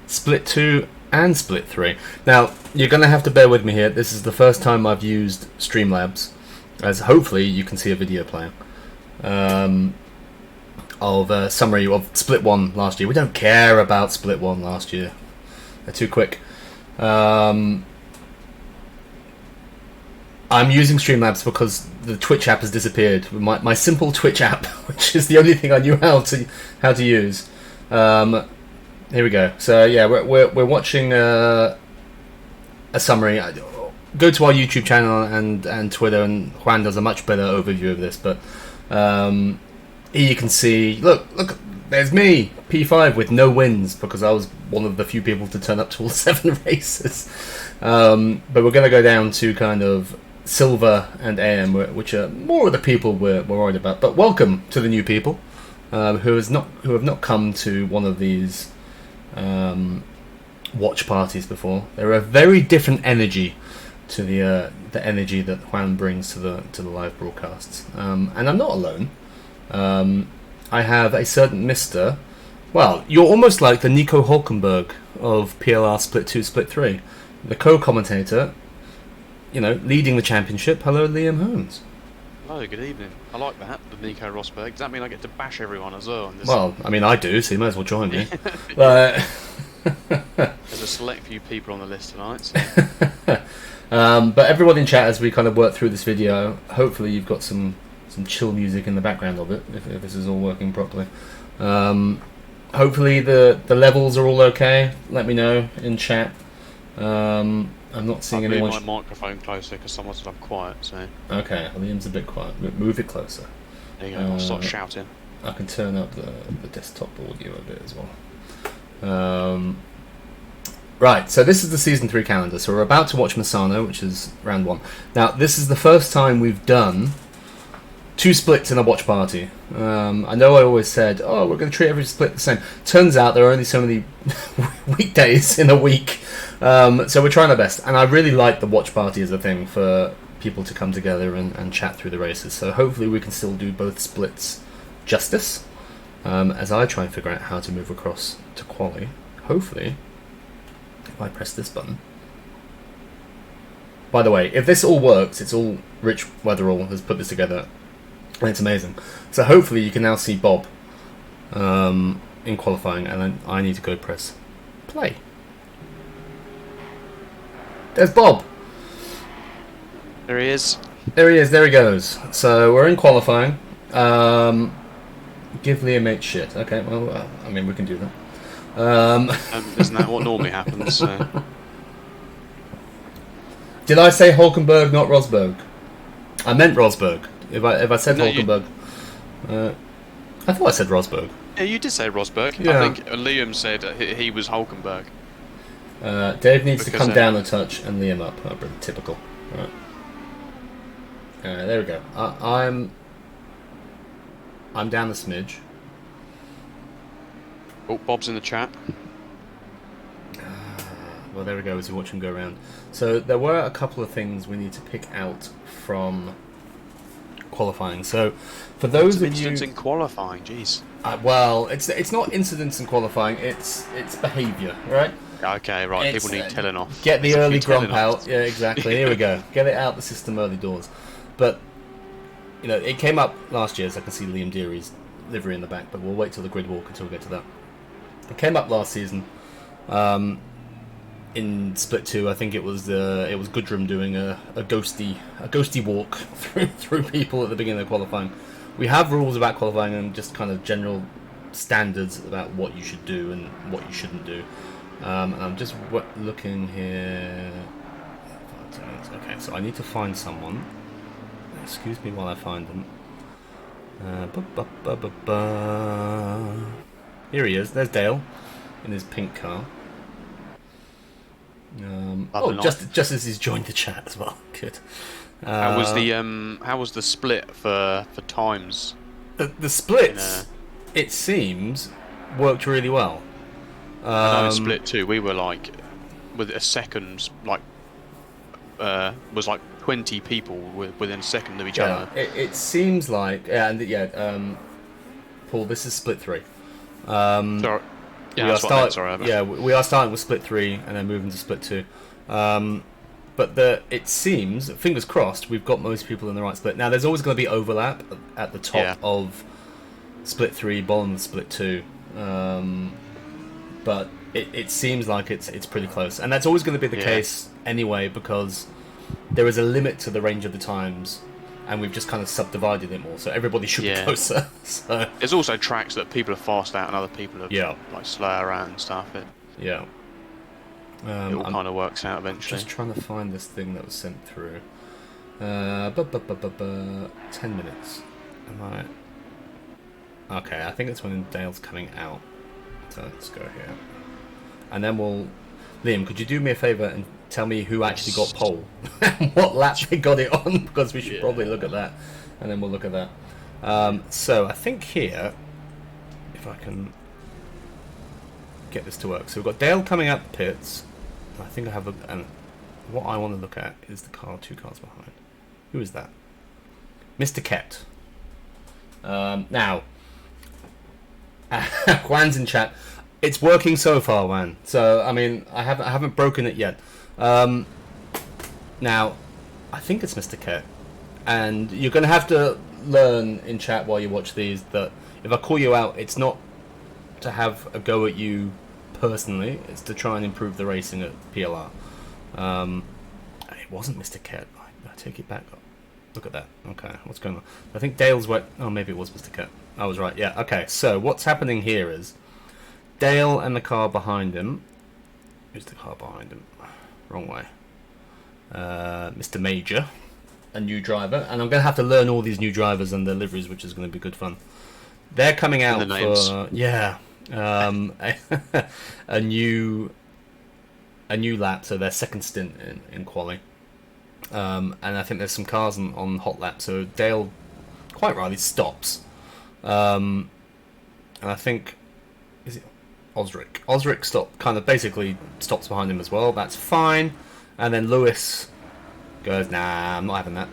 Split 2 and Split 3. Now, you're going to have to bear with me here. This is the first time I've used Streamlabs, as hopefully you can see a video playing of a summary of Split 1 last year. We don't care about Split 1 last year. They're too quick. I'm using Streamlabs because the Twitch app has disappeared. My simple Twitch app, which is the only thing I knew how to use. Here we go. So yeah, we're watching a summary. Go to our YouTube channel and Twitter, and Juan does a much better overview of this. But here you can see. Look, there's me, P5 with no wins because I was one of the few people to turn up to all 7 races. But we're going to go down to kind of Silver and AM, which are more of the people we're worried about. But welcome to the new people who have not come to one of these watch parties before. They're a very different energy to the energy that Juan brings to the live broadcasts. And I'm not alone. I have a certain Mister. Well, you're almost like the Nico Hulkenberg of PLR Split 2, Split 3, the co-commentator. You know, leading the championship. Hello, Liam Holmes. Hello, good evening. I like that, the Nico Rosberg. Does that mean I get to bash everyone as well? Well, I mean, I do, so you might as well join me. There's a select few people on the list tonight. So. But everyone in chat, as we kind of work through this video, hopefully you've got some chill music in the background of it, if this is all working properly. Hopefully the levels are all okay. Let me know in chat. I'm not seeing anyone. Move my microphone closer because someone said I'm quiet. So okay, Liam's a bit quiet. Move it closer. There you go. I'll start shouting. I can turn up the desktop audio a bit as well. Right, so this is the Season 3 calendar. So we're about to watch Misano, which is round 1. Now, this is the first time we've done 2 splits in a watch party. I know I always said, oh, we're going to treat every split the same. Turns out there are only so many weekdays in a week. So we're trying our best. And I really like the watch party as a thing for people to come together and chat through the races. So hopefully we can still do both splits justice. As I try and figure out how to move across to quali. Hopefully, if I press this button. By the way, if this all works, it's all Rich Weatherall has put this together. And it's amazing. So hopefully you can now see Bob in qualifying, and then I need to go press play. There's Bob. There he is. There he is. There he goes. So we're in qualifying. Give Liam 8 shit. Okay, well, I mean, we can do that. Isn't that what normally happens? Did I say Hulkenberg, not Rosberg? I meant Rosberg. If I said No, Hulkenberg, I thought I said Rosberg. Yeah, you did say Rosberg. Yeah. I think Liam said he was Hulkenberg. Dave needs to Because, come down a touch and Liam up. Oh, typical. Right. There we go. I'm down a smidge. Oh, Bob's in the chat. Well, there we go as you watch him go around. So there were a couple of things we need to pick out from qualifying. So for those of you, incidents in qualifying, jeez. Well, it's not incidents in qualifying. It's behaviour, right? Okay, right. It's, people need telling off. Get the There's a early few telling grump off. out. Yeah, exactly. Here we go. Get it out the system early doors. But you know, it came up last year, as I can see Liam Deary's livery in the back. But we'll wait till the grid walk until we get to that. It came up last season. In Split 2, I think it was Goodrum doing a ghosty walk through people at the beginning of qualifying. We have rules about qualifying and just kind of general standards about what you should do and what you shouldn't do. And I'm just looking here. Okay, so I need to find someone. Excuse me while I find them. Here he is. There's Dale in his pink car. Just as he's joined the chat as well. Good. How was the split for times? The splits, it seems, worked really well. I know in Split 2 we were like with a second, like was like 20 people within a second of each other. It seems like Paul, this is Split 3. Sorry. Yeah, that's what I meant, sorry. Yeah, we are starting with split 3 and then moving to split 2. But it seems, fingers crossed, we've got most people in the right split. Now, there's always going to be overlap at the top of split 3, bottom of split 2. But it seems like it's pretty close. And that's always going to be the case anyway, because there is a limit to the range of the times, and we've just kind of subdivided it more, so everybody should be closer. So. There's also tracks that people are fast at and other people are like slower at and stuff. It all kind of works out eventually. Just trying to find this thing that was sent through. 10 minutes. Am I... Okay, I think it's when Dale's coming out. So let's go here. And then we'll... Liam, could you do me a favour and tell me who actually got pole? What lap they got it on? Because we should probably look at that. And then we'll look at that. So I think here, if I can get this to work. So we've got Dale coming out the pits. I think I have and what I want to look at is the two cars behind. Who is that? Mr. Kett. Now, Juan's in chat. It's working so far, Juan. So I mean, I haven't broken it yet. Now, I think it's Mr. Kett, and you're going to have to learn in chat while you watch these that if I call you out, it's not to have a go at you personally. It's to try and improve the racing at PLR. It wasn't Mr. Kett. I take it back. Look at that. Okay, what's going on? I think Dale's wet. Oh, maybe it was Mr. Kett. I was right. Yeah. Okay. So what's happening here is Dale and the car behind him. Who's the car behind him? Wrong way. Mr. Major, a new driver, and I'm going to have to learn all these new drivers and their liveries, which is going to be good fun. They're coming out for a new lap, so their second stint in quali. And I think there's some cars on hot lap, so Dale quite rightly stops. And I think is it Osric? Osric basically stops behind him as well. That's fine. And then Lewis goes, nah, I'm not having that.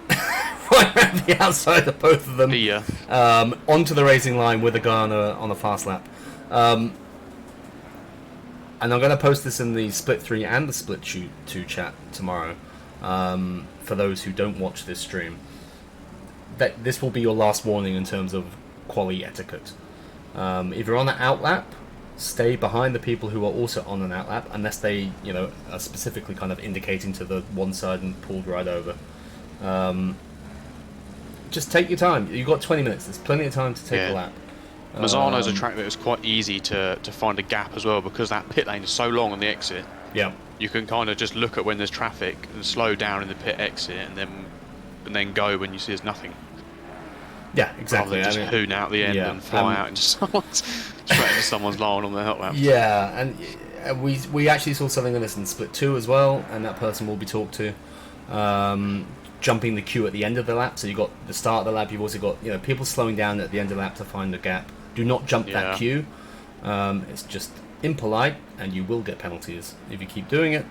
Right around the outside of both of them. Onto the racing line with a guy on a fast lap. And I'm going to post this in the Split 3 and the Split 2 chat tomorrow. For those who don't watch this stream. This will be your last warning in terms of quali etiquette. If you're on an outlap, stay behind the people who are also on an outlap, unless they, are specifically kind of indicating to the one side and pulled right over. Just take your time. You've got 20 minutes. There's plenty of time to take a lap. Misano's a track that is quite easy to find a gap as well, because that pit lane is so long on the exit. Yeah. You can kind of just look at when there's traffic and slow down in the pit exit, and then go when you see there's nothing. Yeah, exactly. Rather than just hoon out the end and fly out into someone's line on the hot lap. Yeah, and we actually saw something of this in Split 2 as well, and that person will be talked to. Jumping the queue at the end of the lap, so you've got the start of the lap, you've also got people slowing down at the end of the lap to find a gap. Do not jump that queue. It's just impolite, and you will get penalties if you keep doing it.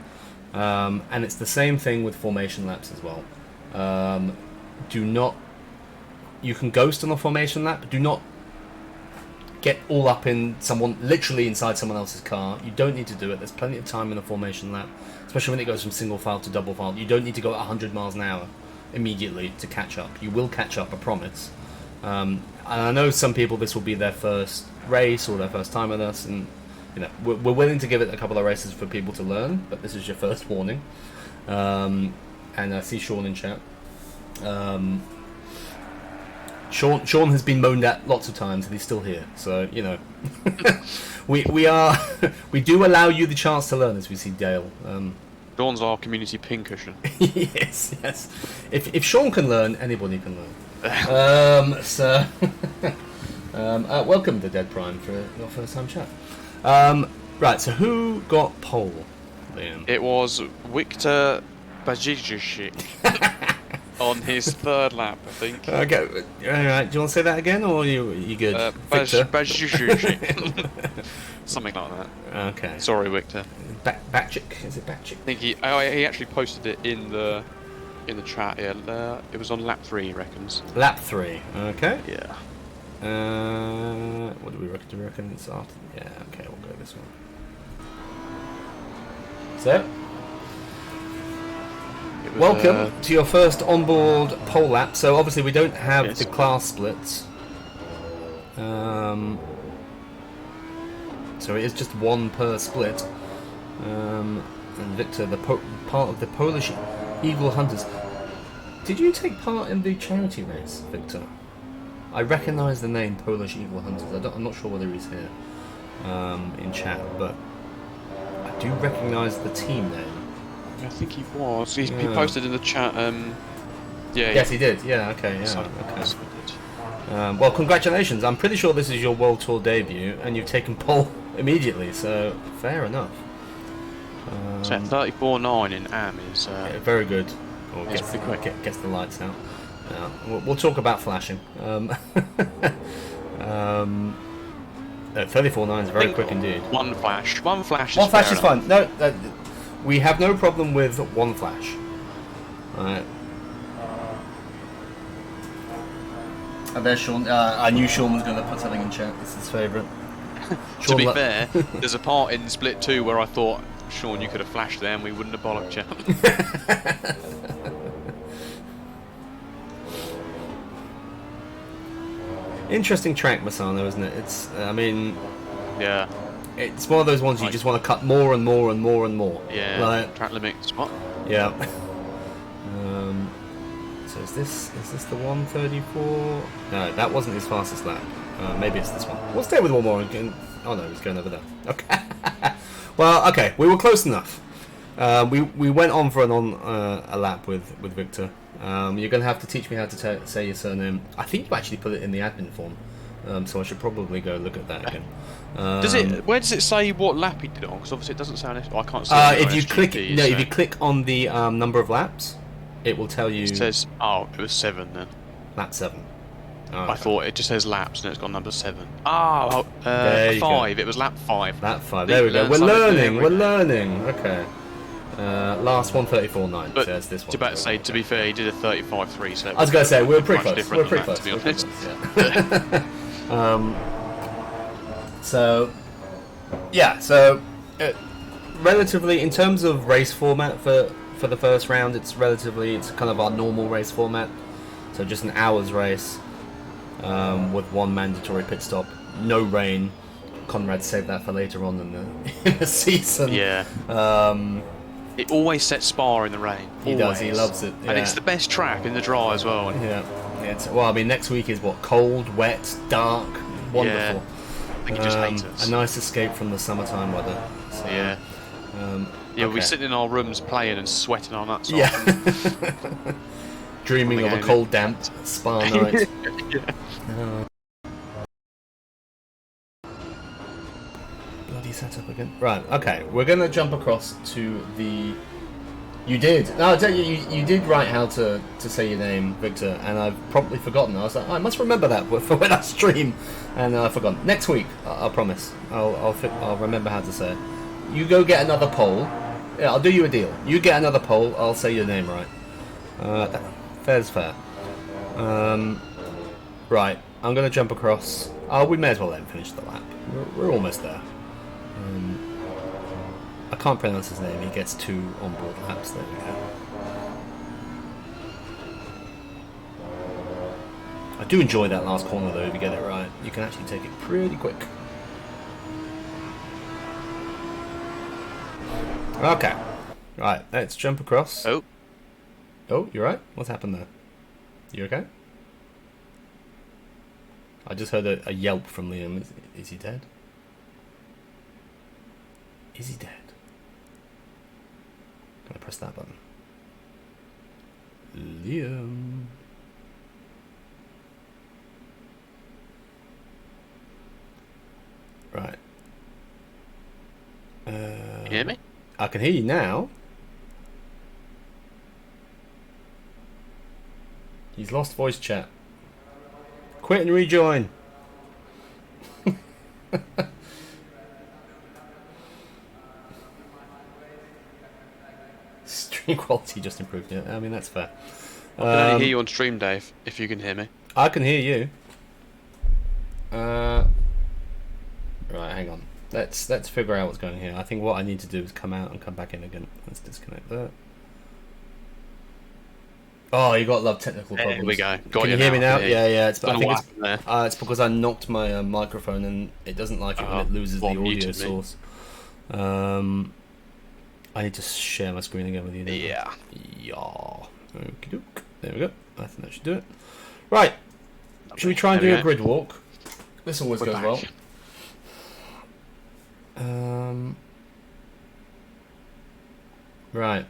And it's the same thing with formation laps as well. You can ghost on a formation lap, but do not get all up in literally inside someone else's car. You don't need to do it. There's plenty of time in a formation lap, especially when it goes from single file to double file. You don't need to go at 100 miles an hour immediately to catch up. You will catch up, I promise. And I know some people, this will be their first race or their first time with us, and we're willing to give it a couple of races for people to learn, but this is your first warning. And I see Sean in chat. Sean has been moaned at lots of times, and he's still here. So we do allow you the chance to learn, as we see Dale. Sean's our community pincushion. yes. If Sean can learn, anybody can learn. Welcome to Dead Prime for your first time chat. Right. So who got pole, Liam? It was Victor Bajicic. On his third lap, I think. Okay, alright, do you want to say that again, or are you good? Something like that. Okay. Sorry, Victor. Batchik, is it Batchik? I think he actually posted it in the chat, it was on lap 3, he reckons. Lap 3, okay. Yeah. What do we reckon? Do we reckon it's after? Yeah, okay, we'll go this one. So, welcome to your first onboard pole lap. So obviously we don't have the class splits. So it is just one per split. And Victor, the part of the Polish Eagle Hunters. Did you take part in the charity race, Victor? I recognise the name Polish Eagle Hunters. I'm not sure whether he's here in chat, but I do recognise the team name. I think he was. He posted in the chat. Yeah. Yes, he did. Yeah. Okay. Yeah. So, okay. Well, congratulations. I'm pretty sure this is your World Tour debut, and you've taken pole immediately. So fair enough. So 34.9 in AM is yeah, very good. Oh, it's pretty quick. Gets the lights out. We'll talk about flashing. 34.9 is very quick indeed. One flash is fine. No, we have no problem with one flash. Alright. And there's Sean. I knew Sean was going to put something in chat. It's his favourite. To be fair, there's a part in Split 2 where I thought, Sean, you could have flashed there and we wouldn't have bollocked you. Interesting track, Misano, isn't it? It's, I mean... Yeah. It's one of those ones you just want to cut more and more and more and more. Yeah, like, track limit spot. Yeah. So is this the 134? No, that wasn't his fastest lap. Maybe it's this one. We'll stay with one more again. Oh no, he's going over there. Okay. Well, okay, we were close enough. We went on for a lap with Victor. You're going to have to teach me how to say your surname. I think you actually put it in the admin form, so I should probably go look at that again. Where does it say what lap he did it on? Because obviously it doesn't sound. I can't see. If you click, if you click on the number of laps, it will tell you. It says, oh, it was 7 then. Lap 7. Oh, I thought it just says laps and it's got number 7. Oh, 5. Go. It was lap 5. Lap 5. There we go. We're learning. We're learning. Okay. Last 134.9 says this one. To about to say, to be fair, he did a 35.3. So I was going to say we're pretty close. We're pretty close, to be honest. So, yeah. So, relatively, in terms of race format for the first round, it's kind of our normal race format. So just an hour's race with one mandatory pit stop, no rain. Conrad saved that for later on in the season. Yeah. It always sets Spa in the rain. He does. He loves it. Yeah. And it's the best track in the dry as well. Yeah. Well, I mean, next week is what? Cold, wet, dark, wonderful. Yeah. I think he just hates us. A nice escape from the summertime weather. So, yeah. We'll be sitting in our rooms playing and sweating our nuts off. Yeah. Dreaming of a cold, damp Spa night. Bloody setup again. Right, okay. We're going to jump across to the... You did. No, I'll tell you, you did write how to say your name, Victor, and I've probably forgotten. I was like, I must remember that for when I stream, and I've forgotten. Next week, I promise, I'll remember how to say it. You go get another poll. Yeah, I'll do you a deal. You get another poll, I'll say your name right. Fair's fair. Right, I'm going to jump across. Oh, we may as well let him finish the lap. We're almost there. I can't pronounce his name. He gets 2 onboard laps. There we go. I do enjoy that last corner though. If you get it right, you can actually take it pretty quick. Okay. Right, let's jump across. Oh, you're right. What's happened there? You okay? I just heard a yelp from Liam. Is he dead? Is he dead? Can I press that button? Liam. Right. Can you hear me? I can hear you now. He's lost voice chat. Quit and rejoin. Stream quality just improved. Yeah, I mean that's fair. I can only hear you on stream, Dave. If you can hear me, I can hear you. Right, hang on. Let's figure out what's going here. I think what I need to do is come out and come back in again. Let's disconnect that. Oh, you got to love technical problems. There we go. Can you hear me now? Yeah. I think it's because I knocked my microphone and it doesn't like it when it loses the audio source. I need to share my screen again with you. Yeah. Okey-doke. There we go. I think that should do it. Right. Should we try and do a grid walk? This always goes well. Right.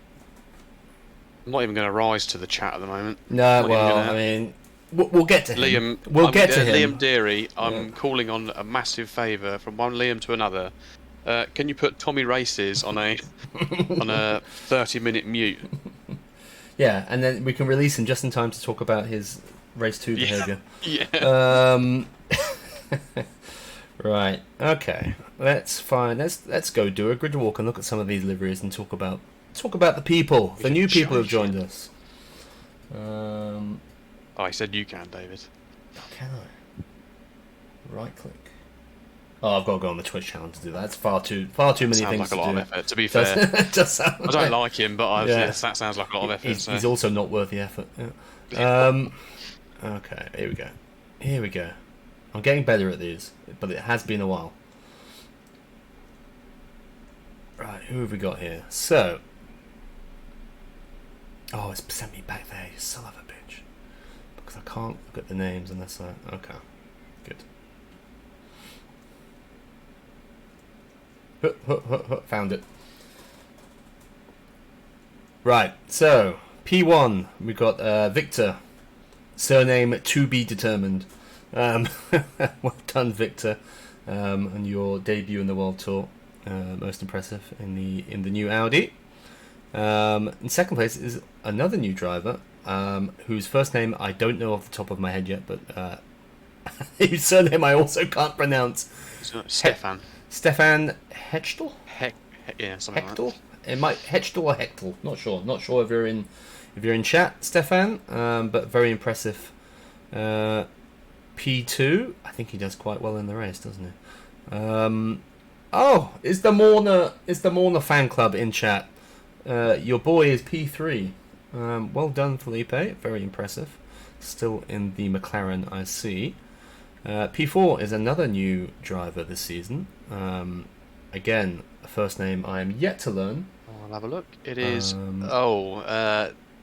I'm not even going to rise to the chat at the moment. No, well, I mean, we'll get to him. We'll get to him. Liam Deary, I'm calling on a massive favour from one Liam to another. Can you put Tommy Races on a 30-minute mute? Yeah, and then we can release him just in time to talk about his race 2 behaviour. Yeah. Right. Okay. Let's go do a grid walk and look at some of these liveries and talk about the people, the new people who've joined us. I said you can, David. Oh, can I? Right click. Oh, I've got to go on the Twitch channel to do that. That's far too many things like a to lot do. of effort, to be fair. I don't like him, but that sounds like a lot of effort. He's also not worth the effort. Yeah. Okay, here we go. I'm getting better at these, but it has been a while. Right, who have we got here? So, it's sent me back there, you son of a bitch. Because I can't look at the names unless I... Okay, good. Found it. Right, so, P1, we've got Victor. Surname to be determined. Well done, Victor, on your debut in the World Tour. Most impressive in the new Audi. In second place is another new driver, whose first name I don't know off the top of my head yet, but whose surname I also can't pronounce. Stefan. Stefan Hechtel? Yeah, something like that. It might Hechtel or Hechtel. Not sure if you're in chat, Stefan. But very impressive. P2. I think he does quite well in the race, doesn't he? Is the Morna fan club in chat? Your boy is P3. Well done, Felipe. Very impressive. Still in the McLaren, I see. P4 is another new driver this season. Again, a first name I am yet to learn. I'll have a look. It is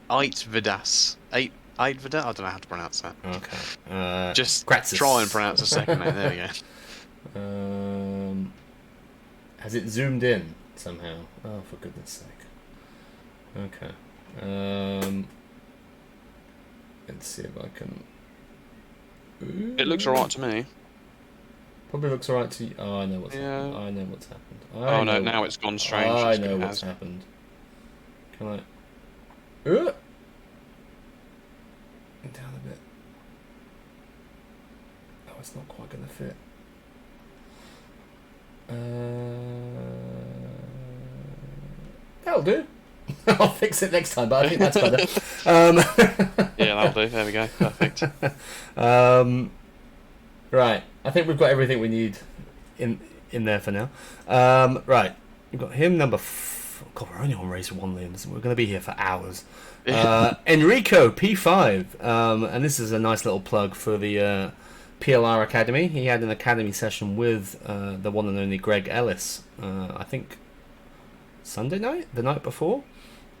Aitvidas. Aitvidas? I don't know how to pronounce that. Okay. Just Gratis. try and pronounce the second name. There we go. Has it zoomed in somehow? Oh, for goodness sake. Okay. Let's see if I can... It looks alright to me. Probably looks alright to you. Oh, I know what's happened. I know what's happened. Now it's gone strange. I know what's happened. Can I... Down a bit. Oh, it's not quite going to fit. That'll do. I'll fix it next time, but I think that's better. Yeah, that'll do. There we go. Perfect. Right. I think we've got everything we need in there for now. Right. We've got him, number... God, we're only on race 1, Liam. So we're going to be here for hours. Enrico, P5. And this is a nice little plug for the PLR Academy. He had an academy session with the one and only Greg Ellis, I think Sunday night, the night before.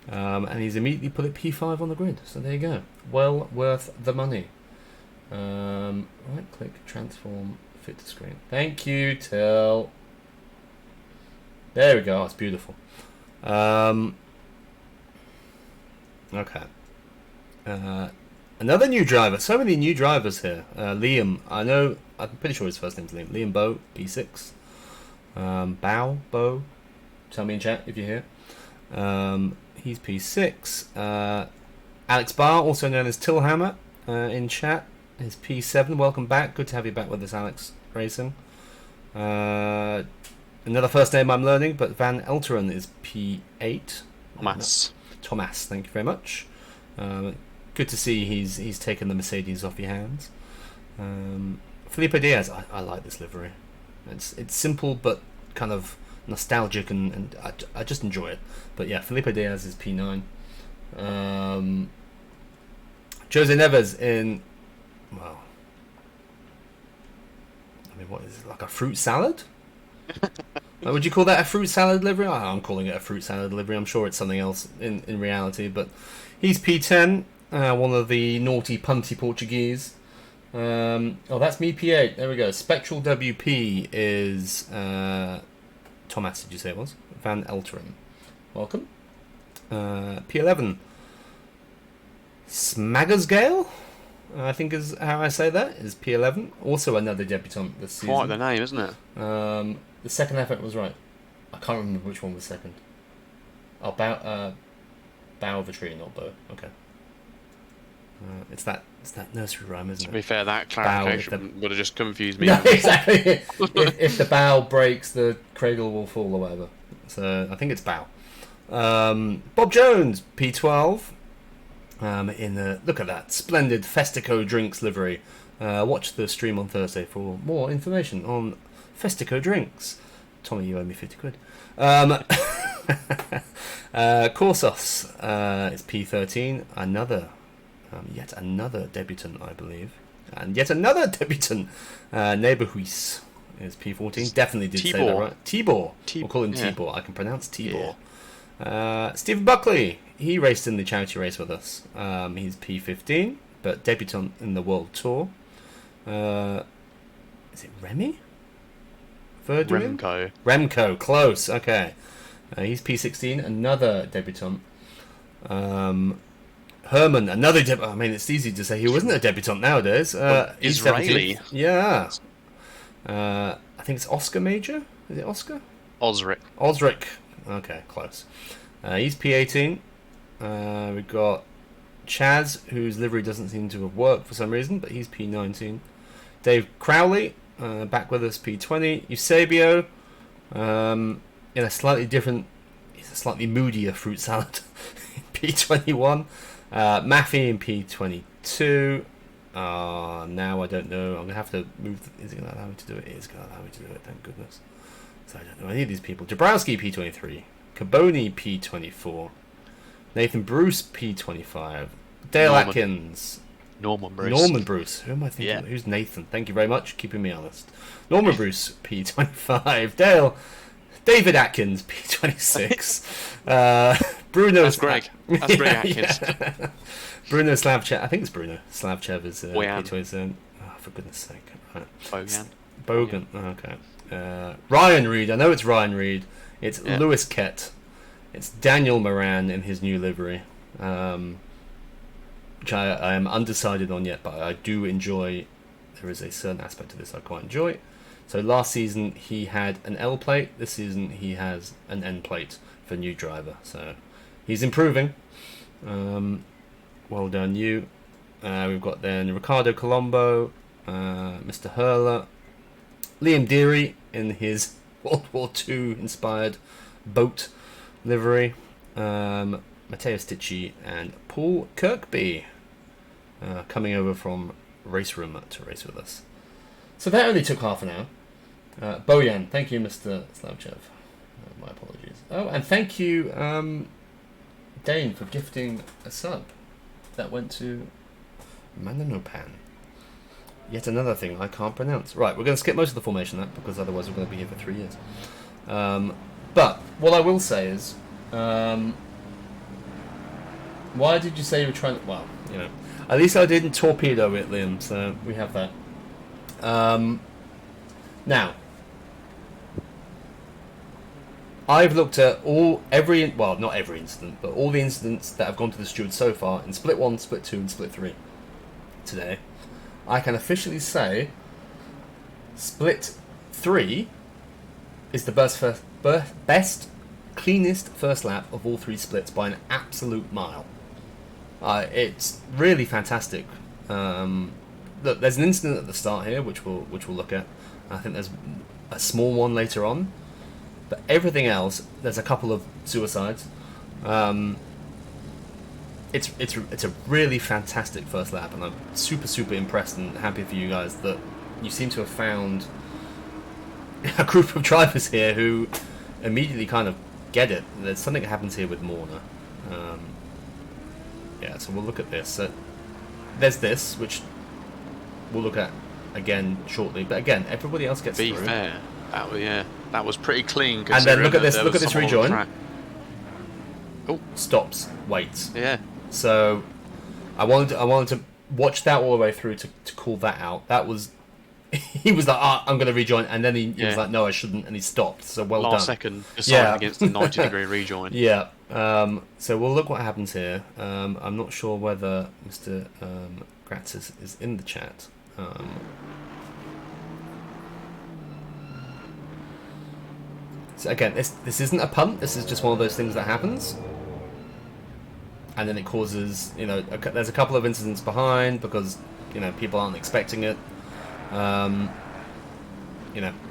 And he's immediately put it P5 on the grid. So there you go. Well worth the money. Right click, transform, fit to screen. Thank you, Till. There we go. Oh, it's beautiful. Okay. Another new driver. So many new drivers here. Liam. I'm pretty sure his first name's Liam. Liam Bow, P6. Bo. Tell me in chat if you're here. He's P6. Alex Barr, also known as Tillhammer, in chat, is P7. Welcome back. Good to have you back with us, Alex Racing. Another first name I'm learning, but Van Elteren is P8. Thomas, thank you very much. Good to see he's taken the Mercedes off your hands. Felipe Diaz. I like this livery. It's simple but kind of nostalgic, and I just enjoy it. But yeah, Felipe Diaz is P9. Jose Neves in, well, I mean, what is it, like a fruit salad? Would you call that a fruit salad livery? I'm calling it a fruit salad livery. I'm sure it's something else in reality, but he's P10, one of the naughty punty Portuguese. Oh, that's me, P8. There we go. Spectral WP is Thomas, did you say it was? Van Elteren. Welcome. P11. Smaggersgale, I think is how I say that, is P11. Also another debutant this season. Quite the name, isn't it? The second effort was right. I can't remember which one was second. Oh, bow of a tree, not bow. Okay. It's that nursery rhyme, isn't it? To be fair, that clarification would have just confused me. No, exactly. if the bough breaks, the cradle will fall or whatever. So I think it's bow. Bob Jones, P12. In the look at that splendid Festico drinks livery. Watch the stream on Thursday for more information on Festico drinks. Tommy, you owe me 50 quid. Corsos is P13. Yet another debutant, I believe, and yet another debutant. Neighbourhuis is P14. Definitely did say that right. Tibor. We'll call him Tibor. I can pronounce Tibor. Yeah. Stephen Buckley. He raced in the charity race with us. He's P15, but debutant in the World Tour. Is it Remy? Remco, close. Okay. He's P16, another debutant. Herman, another debutant. I mean, it's easy to say he wasn't a debutant nowadays. Israeli. Yeah. I think it's Oscar Major. Is it Oscar? Osric. Okay, close. He's P18. We've got Chaz, whose livery doesn't seem to have worked for some reason, but he's P19. Dave Crowley, back with us, P20. Eusebio, in a slightly different, he's a slightly moodier fruit salad, P21. Maffey in P22. Now I don't know. I'm going to have to move. Is it going to allow me to do it? It is going to allow me to do it, thank goodness. So I don't know any of these people. Jabrowski, P23. Caboni, P24. Nathan Bruce, P25. Dale Atkins. Norman Bruce. Who am I thinking? Yeah. Who's Nathan? Thank you very much, keeping me honest. Norman Bruce, P25. David Atkins, P26. Bruno. That's Greg. That's Greg Atkins. Yeah. Bruno Slavchev. I think it's Bruno Slavchev is P27. Oh, for goodness sake. Right. Bogan. Oh, okay. Ryan Reed. I know it's Ryan Reed. It's Lewis Kett. It's Daniel Moran in his new livery, which I am undecided on yet, but I do enjoy. There is a certain aspect of this I quite enjoy. So last season he had an L plate. This season he has an N plate for new driver. So he's improving. Well done, you. We've got then Ricardo Colombo, Mr. Hurler, Liam Deary in his World War II inspired boat livery, Matteo Sticci and Paul Kirkby coming over from Race Room to race with us. So that only took half an hour. Bojan, thank you, Mr. Slavchev. My apologies. Oh, and thank you, Dane, for gifting a sub that went to Mananopan. Yet another thing I can't pronounce. Right, we're going to skip most of the formation because otherwise we're going to be here for 3 years. But what I will say is, why did you say you were trying to... Well, you know, at least I didn't torpedo it, Liam, so we have that. Now, I've looked at not every incident, but all the incidents that have gone to the steward so far in Split 1, Split 2 and Split 3 today. I can officially say Split 3 is the best, cleanest first lap of all 3 splits by an absolute mile. It's really fantastic. Look, there's an incident at the start here, which we'll look at. I think there's a small one later on, but everything else, there's a couple of suicides. It's a really fantastic first lap, and I'm super impressed and happy for you guys that you seem to have found a group of drivers here who immediately kind of get it. There's something that happens here with Morna. Yeah, so we'll look at this. So there's this, which we'll look at again shortly. But again, everybody else gets Be through. fair, that was pretty clean. And then look at this. Look at this rejoin. Oh, stops, waits. yeah. So I wanted to watch that all the way through to call that out. That was he was like, I'm going to rejoin, and then he was like, no, I shouldn't, and he stopped. So well done. Last second, decided against the 90-degree rejoin. Yeah. So we'll look what happens here. I'm not sure whether Mr. Gratis is in the chat. So again, this isn't a punt. This is just one of those things that happens, and then it causes, there's a couple of incidents behind because people aren't expecting it.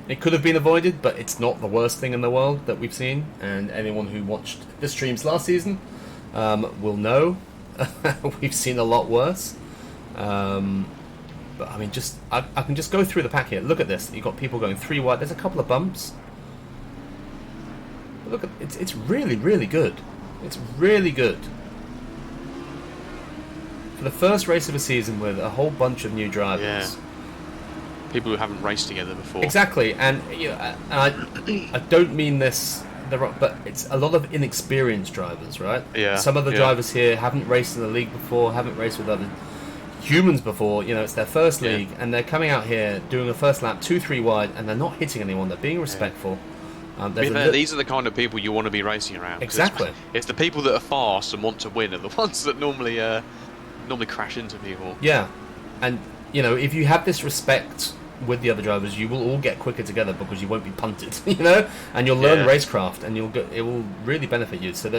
It could have been avoided, but it's not the worst thing in the world that we've seen. And anyone who watched the streams last season will know we've seen a lot worse. But I mean, I can just go through the pack here. Look at this. You've got people going 3 wide. There's a couple of bumps. But look at it's really, really good. It's really good. For the first race of a season with a whole bunch of new drivers. Yeah. People who haven't raced together before. Exactly, and I don't mean this, but it's a lot of inexperienced drivers, right? Yeah. Some of the drivers here haven't raced in the league before, haven't raced with other humans before. It's their first league, and they're coming out here doing a first lap 2-3 wide, and they're not hitting anyone. They're being respectful. These are the kind of people you want to be racing around. Exactly. It's the people that are fast and want to win are the ones that normally crash into people. Yeah, and if you have this respect with the other drivers, you will all get quicker together because you won't be punted, and you'll learn racecraft, and it will really benefit you. So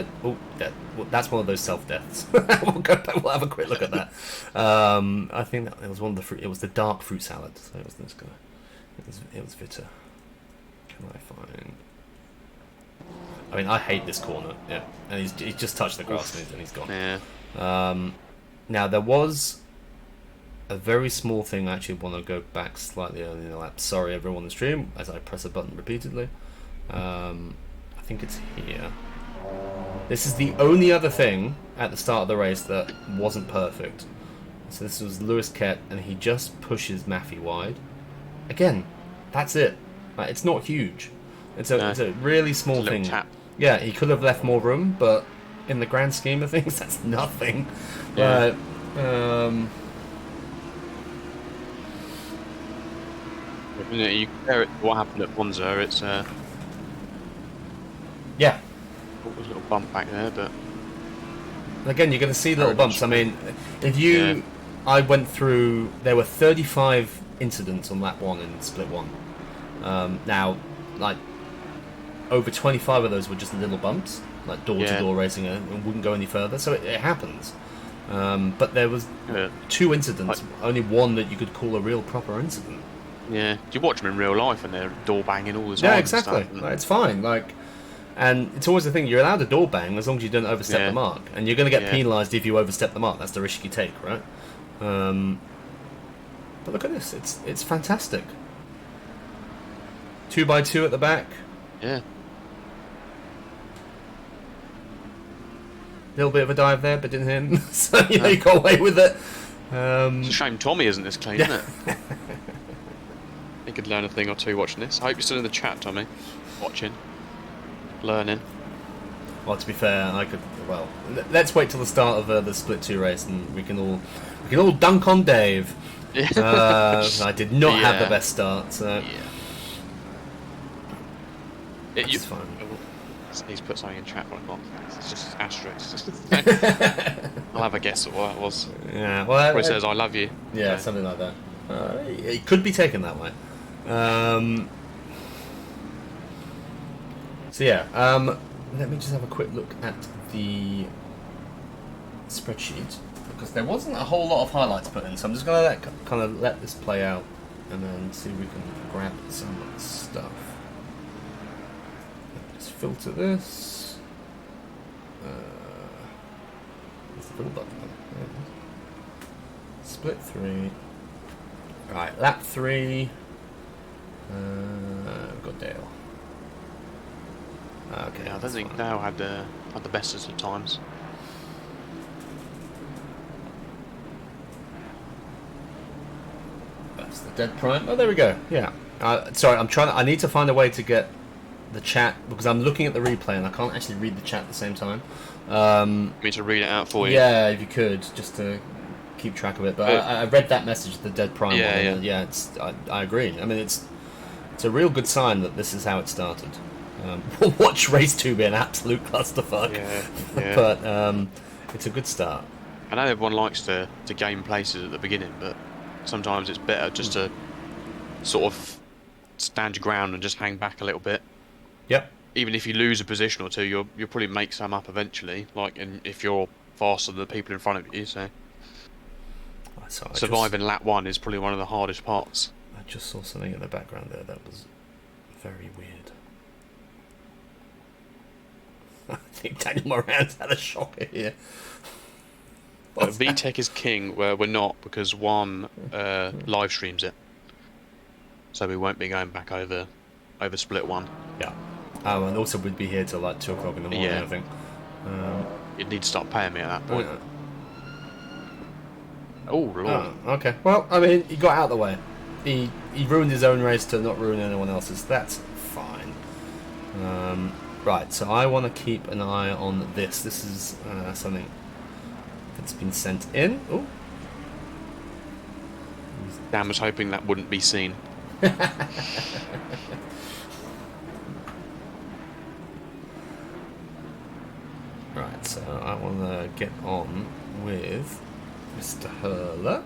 that's one of those self deaths. We'll go back. We'll have a quick look at that. I think that it was one of the fruit. It was the dark fruit salad. So it was this guy. It was Vita. Can I find? I mean, I hate this corner. Yeah, and he's just touched the grass and he's gone. Yeah. Now there was a very small thing. I actually want to go back slightly early in the lap. Sorry, everyone on the stream, as I press a button repeatedly. I think it's here. This is the only other thing at the start of the race that wasn't perfect. So this was Lewis Kett, and he just pushes Maffey wide. Again, that's it. It's not huge. It's a really small thing. Tap. Yeah, he could have left more room, but in the grand scheme of things, that's nothing. Yeah. You compare it to what happened at Monza, it's yeah. There's a little bump back there, but Again, you're going to see little bumps. I mean, I went through, there were 35 incidents on lap 1 in split 1. Now, like, over 25 of those were just little bumps, like door-to-door racing, and wouldn't go any further, so it happens. But there was 2 incidents, only one that you could call a real proper incident. Yeah, you watch them in real life and they're door banging all the time. Yeah, exactly. It's fine. And it's always the thing, you're allowed to door bang as long as you don't overstep the mark, and you're going to get penalised if you overstep the mark. That's the risk you take, right? But look at this, it's fantastic. 2x2 at the back. Yeah. Little bit of a dive there, but didn't hit him. So you got away with it. It's a shame Tommy isn't this clean, isn't it? He could learn a thing or two watching this. I hope you're still in the chat, Tommy. Watching. Learning. Well, to be fair, I could. Well, let's wait till the start of the Split 2 race, and we can all dunk on Dave. I did not have the best start, so it's fine. He's put something in chat, but I can't. It's just asterisks. I'll have a guess at what it was. Yeah, well, it says "I love you." Yeah, something like that. It could be taken that way. So yeah, let me just have a quick look at the spreadsheet, because there wasn't a whole lot of highlights put in, so I'm just going to let this play out and then see if we can grab some stuff. Just filter this. Where's the fill button? There it is. Split 3. Right, lap 3. We've got Dale. Okay. Yeah, I don't think Dale had the bestest of times. That's the dead prime. Oh, there we go. Yeah. Sorry, I need to find a way to get the chat because I'm looking at the replay and I can't actually read the chat at the same time. Me to read it out for you. Yeah, if you could, just to keep track of it. But I read that message, the dead prime one. And yeah. I agree. I mean, it's a real good sign that this is how it started. Watch race 2 be an absolute clusterfuck. Yeah. But it's a good start. I know everyone likes to gain places at the beginning, but sometimes it's better just to sort of stand your ground and just hang back a little bit. Yep. Even if you lose a position or two, you'll probably make some up eventually. Like, if you're faster than the people in front of you, so surviving lap 1 is probably one of the hardest parts. I just saw something in the background there that was very weird. I think Daniel Moran's had a shocker here. VTech is king, where we're not, because one live streams it, so we won't be going back over split 1. Yeah. Oh, and also we'd be here till like 2 o'clock in the morning. I think. You'd need to start paying me at that point. Oh lord. Oh, okay. Well, I mean, he got out of the way. He ruined his own race to not ruin anyone else's. That's fine. Right. So I want to keep an eye on this. This is something that's been sent in. Oh. Dan was hoping that wouldn't be seen. Right, so I want to get on with Mr. Hurler.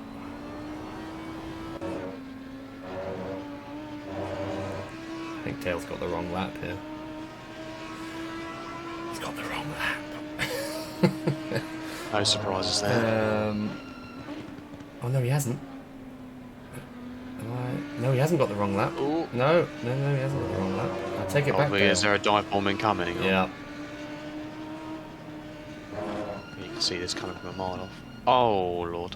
I think Dale's got the wrong lap here. He's got the wrong lap. No surprises there. Oh no, he hasn't. No, he hasn't got the wrong lap. Ooh. No, he hasn't got the wrong lap. I take it back. Is there a dive bomb incoming? Yeah. You can see this coming from a mile off. Oh lord.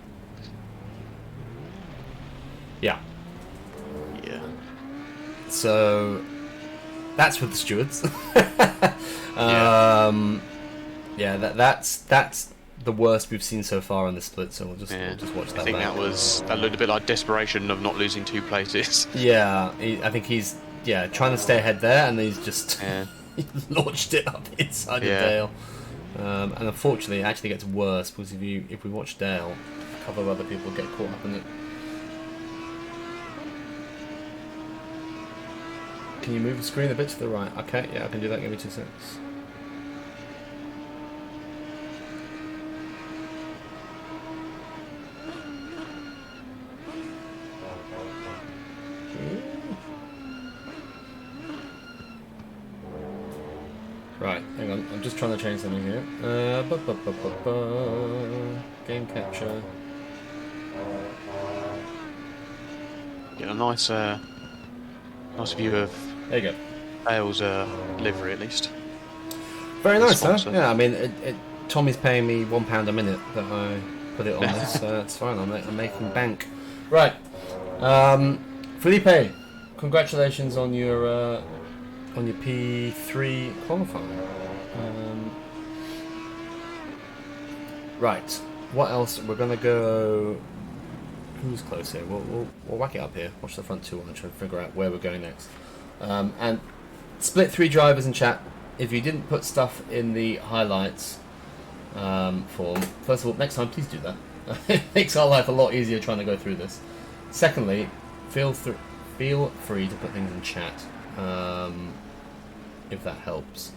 Yeah. Yeah. So that's with the stewards. Yeah, that's the worst we've seen so far on the split. So we'll just watch that. I think that looked a bit like desperation of not losing 2 places. Yeah, I think he's trying to stay ahead there, and he's just he launched it up inside of Dale. And unfortunately, it actually gets worse because if we watch Dale, a couple of other people get caught up in it. Can you move the screen a bit to the right? Okay, yeah, I can do that. Give me 2 seconds. Right, hang on. I'm just trying to change something here. Game capture. Get a nice view of. There you go. Dale's livery at least. Very nice, huh? Yeah, I mean, Tommy's paying me £1 a minute that I put it on this, so it's fine. I'm making bank. Right, Felipe, congratulations on your P3 qualifying. Right, what else? We're gonna go. Who's close here? We'll whack it up here. Watch the front 2 and try to figure out where we're going next. And split 3 drivers in chat. If you didn't put stuff in the highlights form, first of all, next time please do that. It makes our life a lot easier trying to go through this. Secondly, feel free to put things in chat if that helps.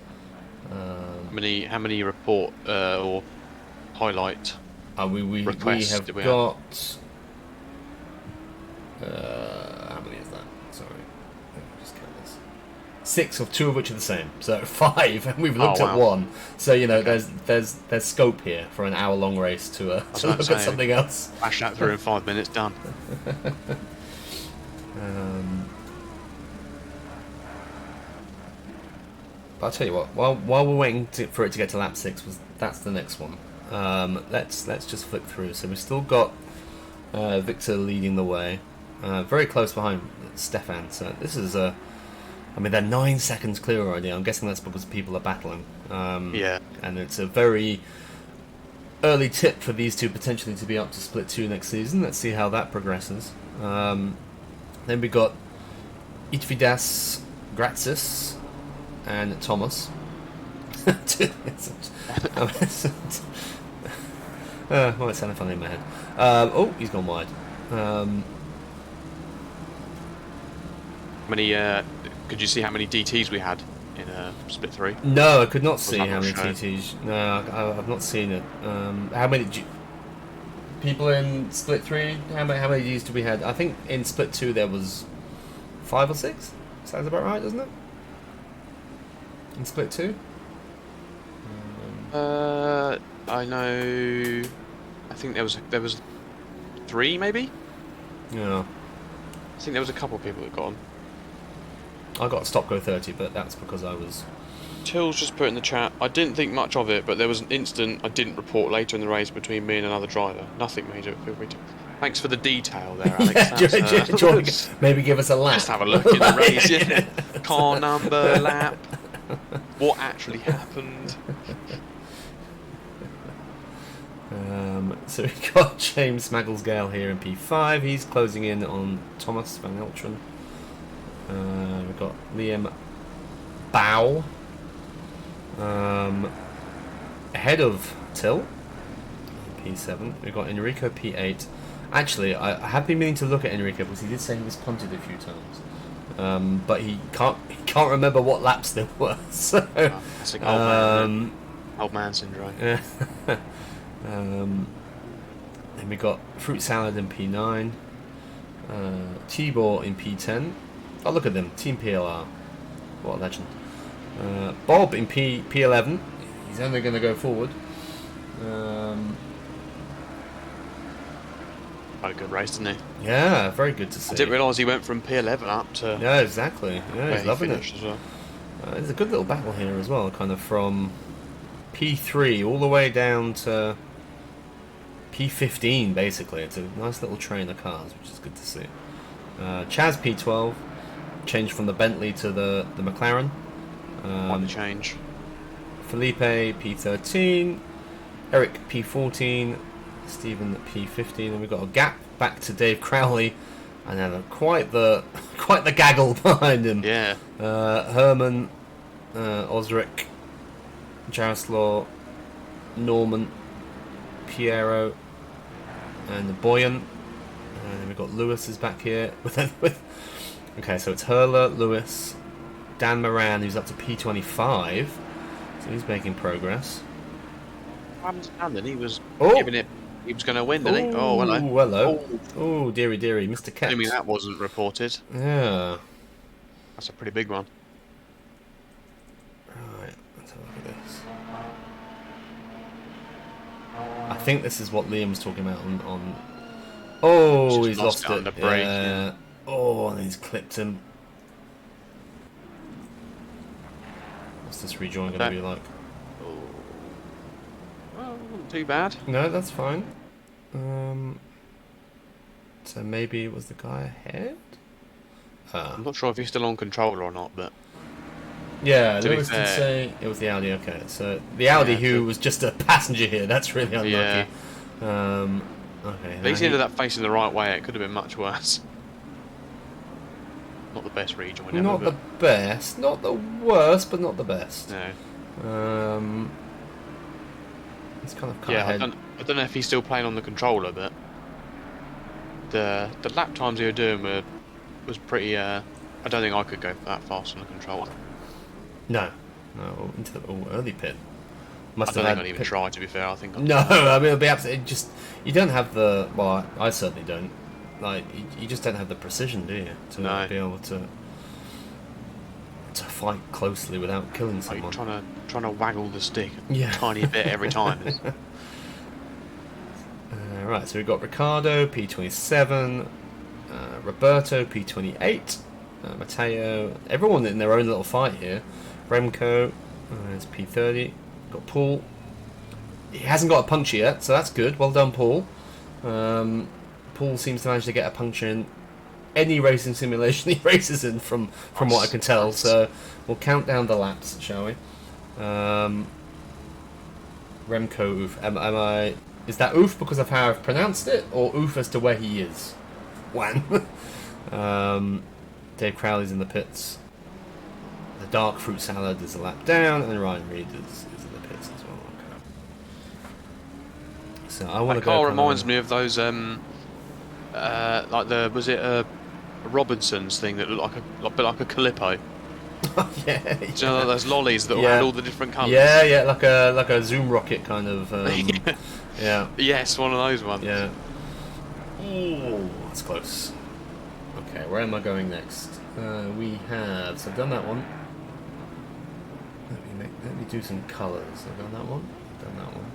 How many report or highlight requests we have got. How many is that? Sorry, let me just count this. 6, of 2 of which are the same, so 5, and we've looked at 1. So there's scope here for an hour-long race to look at something else. Bash that through in 5 minutes, done. But I'll tell you what. While we're waiting for it to get to lap 6, that's the next one. Let's just flick through. So we've still got Victor leading the way. very close behind Stefan. So this is I mean, they're 9 seconds clear already. I'm guessing that's because people are battling. Yeah. And it's a very early tip for these two potentially to be up to split 2 next season. Let's see how that progresses. Then we got Itvidas Gratsis and Thomas. Well, it sounded funny in my head. Oh, he's gone wide. How many? Could you see how many DTs we had in split 3? No, I could not see that how not many shown? TTs. No, I've not seen it. How many people in split 3? How many Ds did we had? I think in split 2 there was 5 or 6. Sounds about right, doesn't it? In split 2. I know. I think there was 3 maybe. Yeah, I think there was a couple of people that got them. I got stop go 30, but that's because I was. Till's just put in the chat. I didn't think much of it, but there was an incident I didn't report later in the race between me and another driver. Nothing major. Feel free to. Thanks for the detail there, Alex. Yeah, do you want to maybe give us a lap? Just have a look in the race. Yeah. Car number, lap. What actually happened? So we've got James Magglesgale here in P5. He's closing in on Thomas Van Eltron. We've got Liam Bow ahead of Till, P7. We've got Enrico P8. Actually, I have been meaning to look at Enrico because he did say he was punted a few times, but he can't remember what laps there were. So, That's like old man syndrome. Then we got Fruit Salad in P9, Tibor in P10. Oh, look at them, Team PLR. What a legend. Bob in P11. He's only going to go forward. Quite a good race, didn't he? Yeah, very good to see. I didn't realise he went from P11 up to. Yeah, exactly. Yeah, he's loving it. As well. There's a good little battle here as well, kind of from P3 all the way down to P15, basically. It's a nice little train of cars, which is good to see. Chaz P12, changed from the Bentley to the McLaren. Quite the change. Felipe P13, Eric P14, Stephen P15, and we've got a gap back to Dave Crowley, and then quite the gaggle behind him. Yeah. Herman, Osric, Jaroslaw, Norman, Piero, and the Boyan. And then we've got Lewis is back here with okay, so it's Hurler, Lewis, Dan Moran, who's up to P25, so he's making progress. And then he was Oh! giving it. He was going to win, didn't he? Oh, hello. Ooh, hello. Oh, dearie, Mr. Cat. I mean, that wasn't reported. Yeah. That's a pretty big one. Right, let's have a look at this. I think this is what Liam was talking about on oh, Just he's lost lost it it. on the brake, yeah. Oh, and he's clipped him. What's this rejoin going to be like? Well, wasn't too bad. No, that's fine. So maybe it was the guy ahead? I'm not sure if he's still on controller or not, but Yeah, To be Lewis did fair- say it was the Audi. Okay, so the Audi who was just a passenger here. That's really unlucky. Yeah. Okay. at least he ended up facing the right way. It could have been much worse. Not the best region, whenever. Not the best, not the worst, but not the best. No. It's kind of cut Yeah, ahead. I don't know if he's still playing on the controller, but the lap times he was doing was pretty. I don't think I could go that fast on the controller. No, into the early pit. I Must don't have think had I'd even pit- try. To be fair, I think. No, I mean it'll be absolutely just. You don't have the. Well, I certainly don't. Like you just don't have the precision, do you, to No. be able to fight closely without killing Like someone. trying to waggle the stick Yeah. a tiny bit every time. Right, so we've got Ricardo P27, Roberto P28, Matteo. Everyone in their own little fight here. Remco is P30. Got Paul. He hasn't got a puncture yet, so that's good. Well done, Paul. Paul seems to manage to get a puncture in any racing simulation he races in, from what I can tell. So we'll count down the laps, shall we? Remco Oof. Am I? Is that Oof because of how I've pronounced it, or Oof as to where he is? One. Dave Crowley's in the pits. The dark fruit salad is a lap down, and Ryan Reed is in the pits as well. Okay. So I want to go. That car reminds me of those like was it Robinson's thing that looked like a bit like a Calippo? Yeah. Do you know those lollies that had all the different colours? Yeah, like a zoom rocket kind of. Yeah. Yes, one of those ones. Yeah. Ooh, that's close. Okay, where am I going next? We have. So I've done that one. Let me do some colours. I've done that one. Done that one.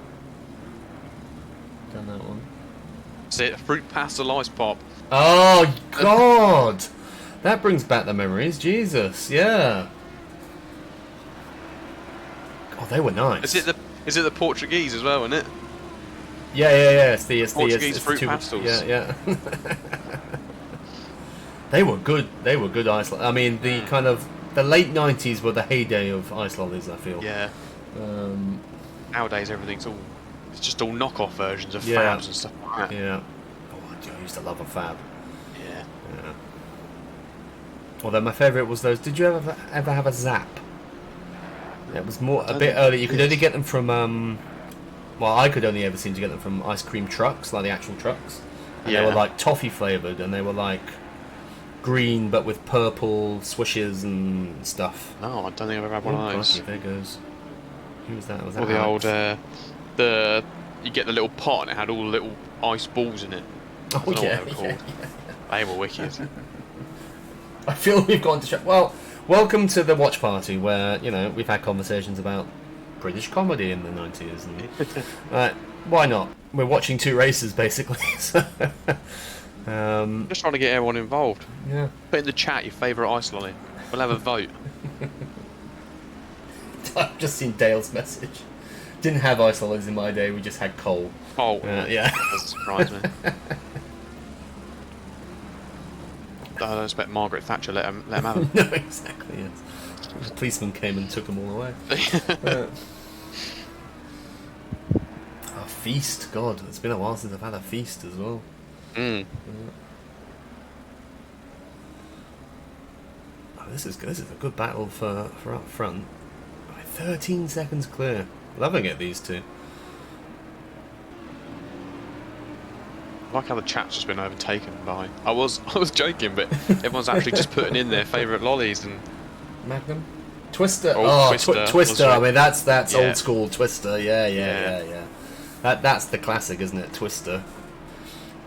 Done that one. That's it. Fruit pastel ice pop. Oh God, that brings back the memories. Jesus, yeah. Oh, they were nice. Is it the Portuguese as well, isn't it? Yeah. It's the Portuguese fruit pastels. Yeah. They were good. They were good ice. I mean, the kind of the late '90s were the heyday of ice lollies, I feel. Yeah. Nowadays, it's just all knockoff versions of Fabs and stuff like that. Yeah. Oh, I used to love a Fab. Yeah. Although my favourite was those. Did you ever have a Zap? It was a bit early. You could only get them from. Well, I could only ever seem to get them from ice cream trucks, like the actual trucks. And they were like toffee flavoured, and they were like green but with purple swishes and stuff. No, I don't think I've ever had one of those. There goes. Who was that? Was that the old you get the little pot and it had all the little ice balls in it. Oh yeah, yeah. They were wicked. I feel we've gone to well, welcome to the watch party where we've had conversations about British comedy in the 90s, and why not? We're watching two races basically. So, just trying to get everyone involved. Yeah. Put in the chat your favourite ice lolly. We'll have a vote. I've just seen Dale's message. Didn't have ice lollies in my day. We just had coal. Oh, yeah. That doesn't surprise me. I don't expect Margaret Thatcher let him have them. No, exactly. Yes. The policeman came and took them all away. A feast, God, it's been a while since I've had a feast as well. Oh, this is good. This is a good battle for up front. 13 seconds clear. Loving it, these two. I like how the chat's just been overtaken by. I was joking, but everyone's actually just putting in their favourite lollies and Magnum, Twister. Twister. I mean, that's old school Twister. Yeah. That's the classic, isn't it? Twister.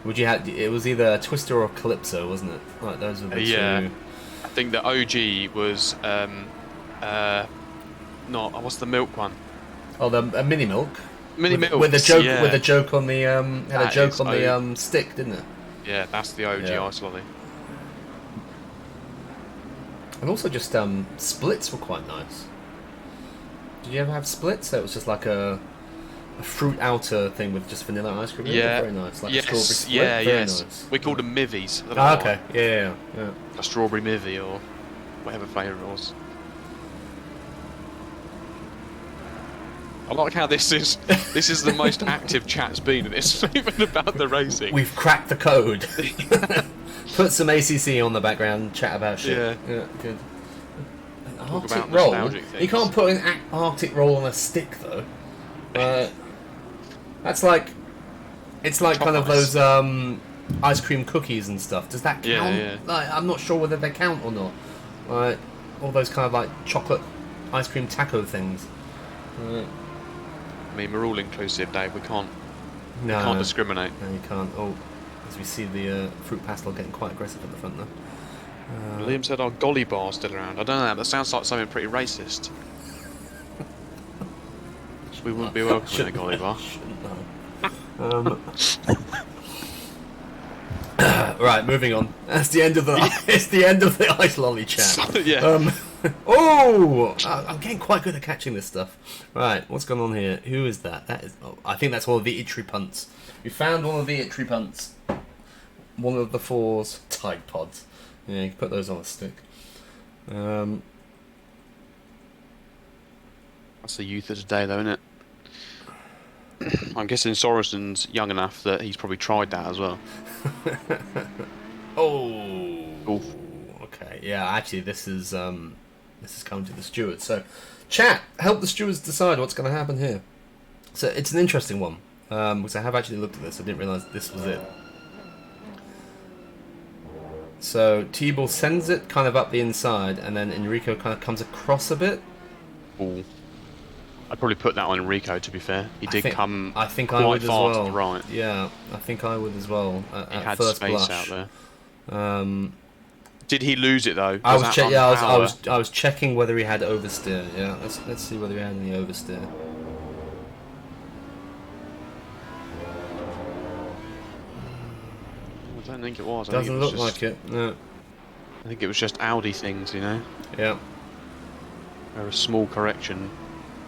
It was either Twister or Calypso, wasn't it? Like those were the two. I think the OG was what's the milk one? Oh, the Mini Milk. Mini Milk with a joke on the had a joke on the stick, didn't it? Yeah, that's the OG ice lolly. And also just splits were quite nice. Did you ever have splits? So it was just like a fruit outer thing with just vanilla ice cream. Yeah, very nice. Like a strawberry split. Very nice. We called them Mivies. Okay, yeah. A strawberry Mivy or whatever flavour it was. I like how this is the most active chat's been, and it's not even about the racing. We've cracked the code. Put some ACC on the background, chat about shit. Yeah, good. An Arctic roll? You can't put an Arctic roll on a stick, though. It's like kind of those ice cream cookies and stuff. Does that count? Yeah. Like, I'm not sure whether they count or not. All those kind of like chocolate ice cream taco things. I mean, we're all inclusive, Dave. We can't discriminate. No, you can't. Oh, as we see the fruit pastel getting quite aggressive at the front there. Liam said our golly bar's still around. I don't know. That sounds like something pretty racist. We wouldn't be welcoming a golly bar. Right, moving on. That's the end of it's the end of the ice lolly chat. Yeah. I'm getting quite good at catching this stuff. Right, what's going on here? Who is that? I think that's one of the Itri punts. We found one of the Itri punts. one of the fours. Tide Pods. Yeah, you can put those on a stick. That's the youth of today, though, isn't it? I'm guessing Sorensen's young enough that he's probably tried that as well. Oh. Oof. Okay. Yeah. Actually, this is coming to the stewards. So, chat, help the stewards decide what's going to happen here. So it's an interesting one because I have actually looked at this. I didn't realise this was it. So T-Ball sends it kind of up the inside, and then Enrico kind of comes across a bit. Ooh. I'd probably put that on Enrico, to be fair. He did come I think quite I would fast as well. to the right. Yeah, I think I would as well. He at had first space blush. out there. Did he lose it though? I was checking whether he had oversteer. Yeah, let's see whether he had any oversteer. I don't think it was. Doesn't look like it. No. I think it was just Audi things, you know. Yeah. Where a small correction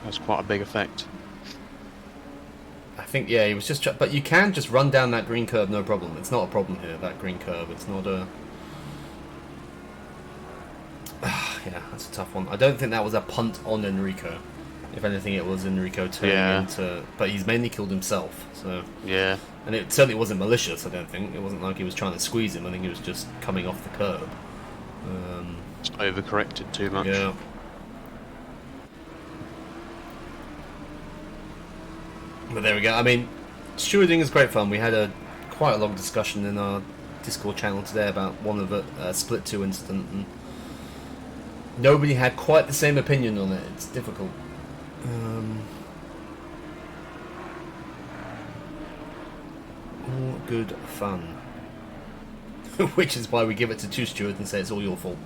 has quite a big effect. I think he was just. But you can just run down that green curve, no problem. It's not a problem here. That green curve. It's not a. Yeah, that's a tough one. I don't think that was a punt on Enrico. If anything, it was Enrico turning into. But he's mainly killed himself. So. Yeah. And it certainly wasn't malicious. I don't think it wasn't like he was trying to squeeze him. I think he was just coming off the curb. Just overcorrected too much. Yeah. But there we go. I mean, stewarding is great fun. We had quite a long discussion in our Discord channel today about one of the split 2 incident, and nobody had quite the same opinion on it. It's difficult. All good fun. Which is why we give it to 2 stewards and say it's all your fault.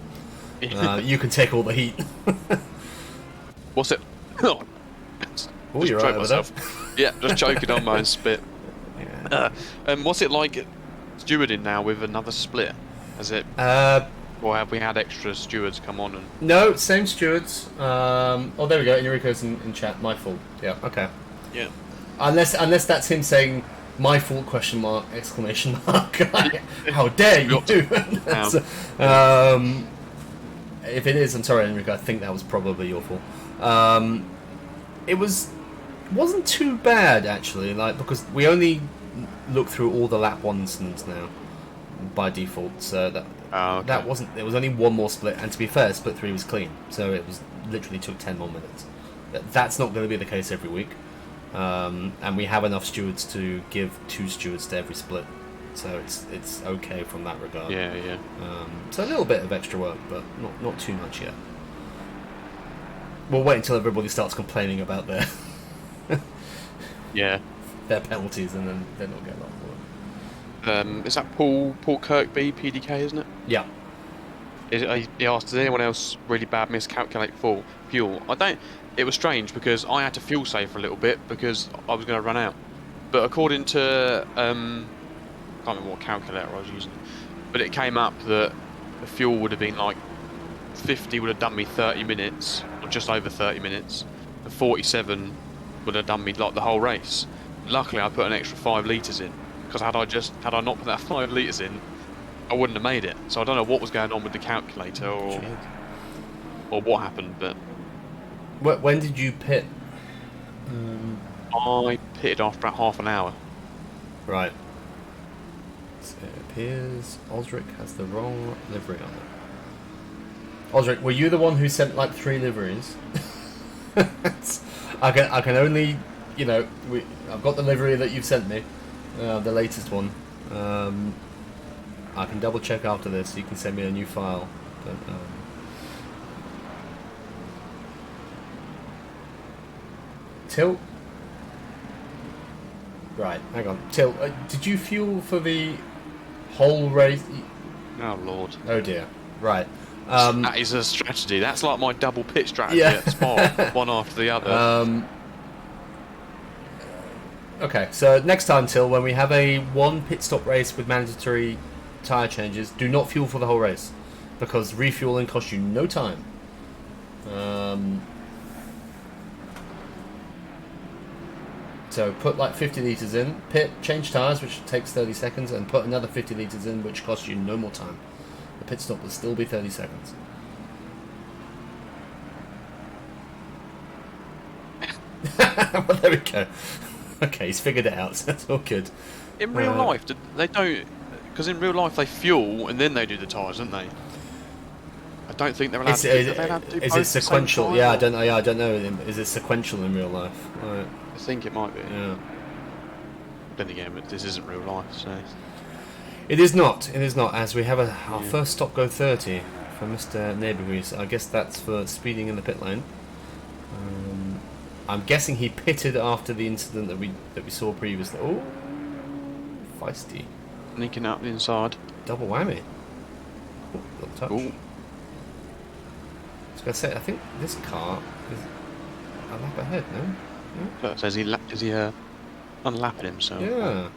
You can take all the heat. What's it? Oh, you're right over there. Yeah, just choking on my own spit. Yeah. What's it like stewarding now with another split? Has it? Or have we had extra stewards come on? And No, same stewards. Oh, there we go. Enrico's in chat. My fault. Yeah. Okay. Yeah. Unless that's him saying "my fault?" question mark exclamation mark. How dare you? If it is, I'm sorry, Enrico. I think that was probably your fault. It wasn't too bad actually. Like because we only look through all the lap 1 incidents now by default, so that wasn't. There was only one more split, and to be fair, split 3 was clean, so it was literally took 10 more minutes. That's not going to be the case every week, and we have enough stewards to give 2 stewards to every split, so it's okay from that regard. Yeah. So a little bit of extra work, but not too much yet. We'll wait until everybody starts complaining about their their penalties, and then we'll get a lot more. Is that Paul Kirkby PDK, isn't it? Yeah. He asked, does anyone else really bad miscalculate fuel? It was strange because I had to fuel save for a little bit because I was going to run out. But according to I can't remember what calculator I was using, but it came up that the fuel would have been like 50 would have done me 30 minutes, or just over 30 minutes. The 47 would have done me like the whole race. Luckily, I put an extra 5 litres in, because had I not put that 5 litres in, I wouldn't have made it. So I don't know what was going on with the calculator or what happened, but when did you pit? I pitted after about half an hour. Right. So it appears Osric has the wrong livery on it. Osric, were you the one who sent like 3 liveries? I can only, I've got the livery that you've sent me, the latest one. I can double check after this. You can send me a new file. But, Till? Right, hang on. Till, did you fuel for the whole race? Oh lord. Oh dear. Right. That is a strategy. That's like my double pit strategy at Spa, one after the other. Okay, so next time, Till, when we have a 1 pit stop race with mandatory tyre changes, do not fuel for the whole race, because refueling costs you no time. So put like 50 litres in, pit, change tyres, which takes 30 seconds, and put another 50 litres in, which costs you no more time. The pit stop will still be 30 seconds. Well, there we go. Okay, he's figured it out, so that's all good. In real life, they don't... Because in real life they fuel and then they do the tyres, don't they? I don't think they're allowed to do both Is it sequential? Yeah, I don't know. Yeah, I don't know. Is it sequential in real life? Right. I think it might be. Yeah. Then again, but this isn't real life, so... It is not. It is not. As we have our first stop go 30 for Mr. Neighbourgrease. I guess that's for speeding in the pit lane. I'm guessing he pitted after the incident that we saw previously. Oh, feisty. Sneaking up the inside. Double whammy. Oh, little touch. Ooh. I was going to say, I think this car is a lap ahead, no? Yeah? So is he unlapping himself? Yeah.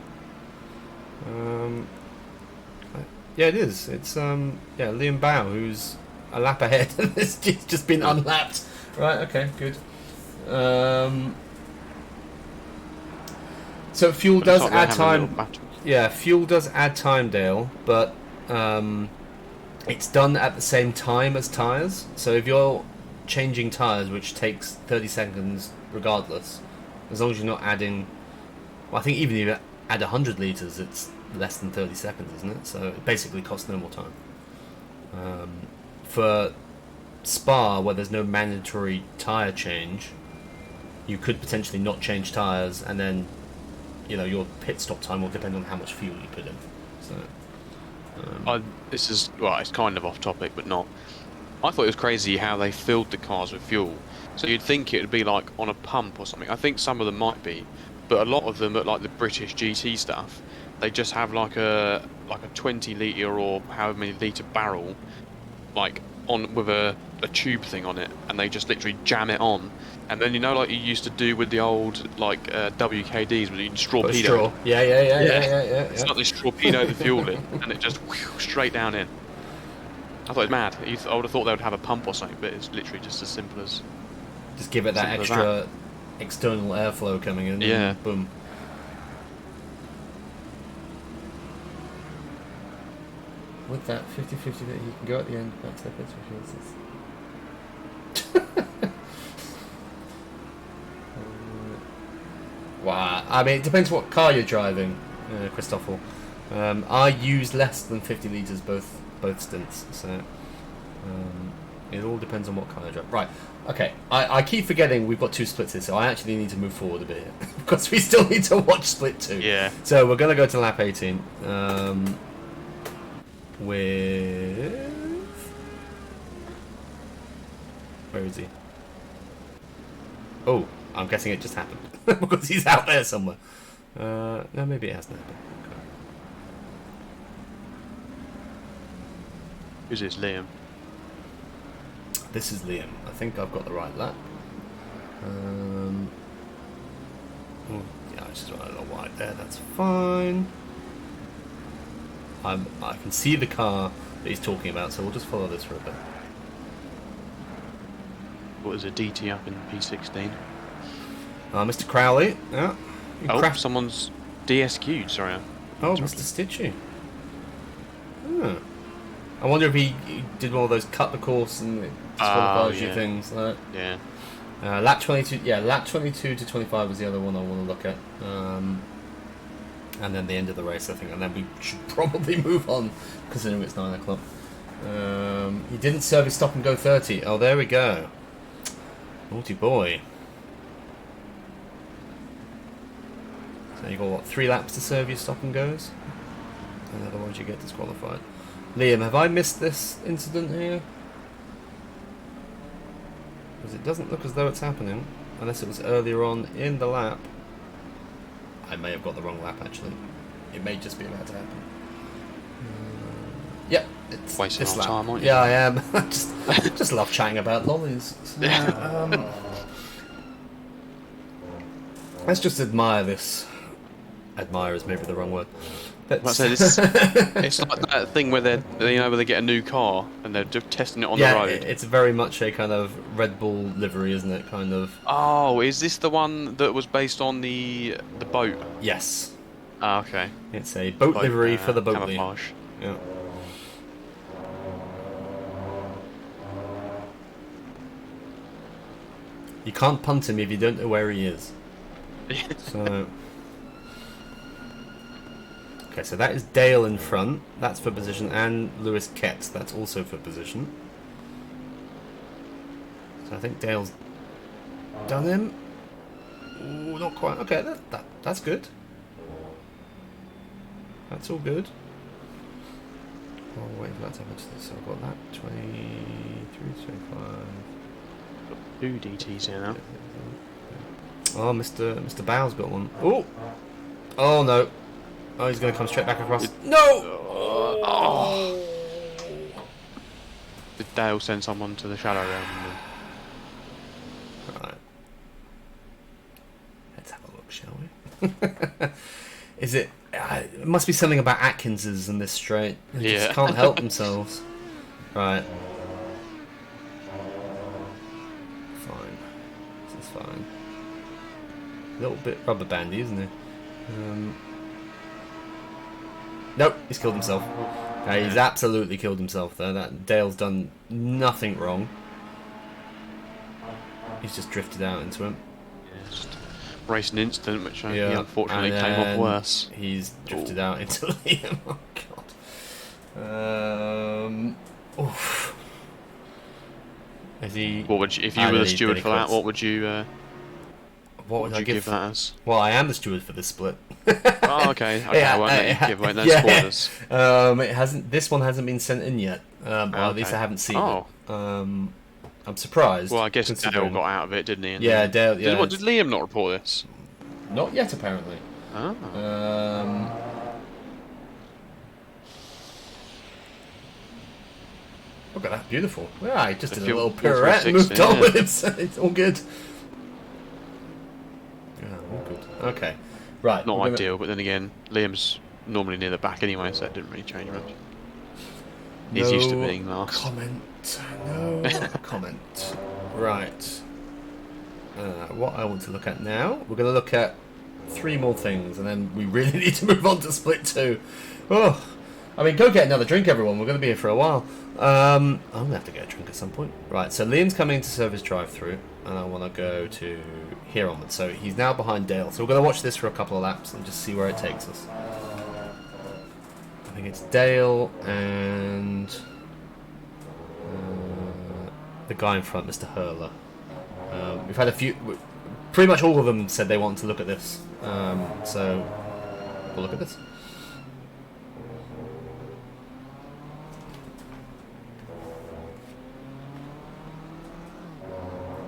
Yeah, it is. It's Liam Bao who's a lap ahead and it's just been unlapped. Right. Okay. Good. So fuel does add time. Yeah, fuel does add time, Dale, but it's done at the same time as tyres. So if you're changing tyres, which takes 30 seconds regardless, as long as you're not adding... Well, I think even if you add 100 litres, it's less than 30 seconds, isn't it? So it basically costs no more time. For Spa, where there's no mandatory tyre change, you could potentially not change tyres, and then your pit stop time will depend on how much fuel you put in. So this is it's kind of off topic, but not. I thought it was crazy how they filled the cars with fuel. So you'd think it would be like on a pump or something. I think some of them might be, but a lot of them, at like the British GT stuff, they just have like a 20 litre or however many litre barrel, like on with a tube thing on it, and they just literally jam it on. And then like you used to do with the old like WKDs with the straw pedo. Straw. Yeah. It's not this torpedo the fuel in, and it just straight down in. I thought it was mad. I would have thought they would have a pump or something, but it's literally just as simple as... Just give it that extra external airflow coming in. Yeah. And boom. With that 50-50 that he can go at the end back to the pits for Wow. I mean, it depends what car you're driving, Christoffel. I use less than 50 litres both stints, so it all depends on what car I drive. Right, okay. I keep forgetting we've got two splits here, so I actually need to move forward a bit here because we still need to watch split 2. Yeah. So we're going to go to lap 18 with... Where is he? Oh, I'm guessing it just happened because he's out there somewhere. No, maybe it hasn't happened. Okay. Who's this, Liam? This is Liam. I think I've got the right lap. Yeah, I just went a little wide there. That's fine. I can see the car that he's talking about, so we'll just follow this for a bit. What is a DT up in P16? Mr. Crowley. Yeah. Someone's DSQ'd, sorry. Oh, Mr. Stitchy. Oh. I wonder if he did one of those cut the course and disqualifies you things. Yeah. Lap 22. Yeah, lap 22 to 25 was the other one I want to look at. And then the end of the race, I think, and then we should probably move on, considering it's 9 o'clock. He didn't serve his stop and go 30. Oh, there we go. Naughty boy. So you got what, 3 laps to serve your stop and goes, and otherwise you get disqualified. Liam, have I missed this incident here? Because it doesn't look as though it's happening, unless it was earlier on in the lap. I may have got the wrong lap, actually. It may just be about to happen. Yep, it's wasting this our lap. time, aren't you? Yeah, I am. just love chatting about lollies. So, let's just admire this. Admire is maybe the wrong word. I said it's like that thing where where they get a new car and they're just testing it on the road. It's very much a kind of Red Bull livery, isn't it? Kind of. Oh, is this the one that was based on the boat? Yes. Ah, okay. It's a boat livery for the boat. Camouflage. Yeah. You can't punt him if you don't know where he is. So. Okay, so that is Dale in front. That's for position, and Lewis Ketz. That's also for position. So I think Dale's done him. Ooh, not quite. Okay, that's good. That's all good. Oh, wait for that to happen. So I've got that 23, 25. Two DTs here now. Oh, Mr. Bow's got one. Oh, oh no. Oh, he's going to come straight back across. No! Oh. Did Dale send someone to the shadow realm? Right. Let's have a look, shall we? Is it... it must be something about Atkins's in this straight. They just can't help themselves. Right. Fine. This is fine. A little bit rubber bandy, isn't it? Nope, he's killed himself. He's absolutely killed himself there. That Dale's done nothing wrong. He's just drifted out into him. Yeah, just racing incident, which he unfortunately came off worse. He's drifted out into Liam. Oh god. Oof. Is he? What would you, if you were the steward for that? What would you? What would I give that as? Well, I am the steward for this split. Oh, okay. Okay, I won't let you give away those spoilers. It hasn't. This one hasn't been sent in yet. Or at least I haven't seen it. I'm surprised. Well, I guess Dale got out of it, didn't he? Yeah, Dale. Yeah. Did Liam not report this? Not yet, apparently. Oh. Look at that, beautiful. Yeah, he just did a little fuel pirouette and moved on with it, so it's all good. Yeah, all good. Okay, right. Not ideal, but then again, Liam's normally near the back anyway, so it didn't really change much. He's used to being last. No comment. Right. What I want to look at now, we're going to look at 3 more things, and then we really need to move on to split 2. Oh, I mean, go get another drink, everyone. We're going to be here for a while. I'm going to have to get a drink at some point. Right, so Liam's coming to serve his drive-through, and I want to go to here onwards. So he's now behind Dale. So we're going to watch this for a couple of laps and just see where it takes us. I think it's Dale and the guy in front, Mr. Hurler. We've had a few... Pretty much all of them said they want to look at this. So we'll look at this.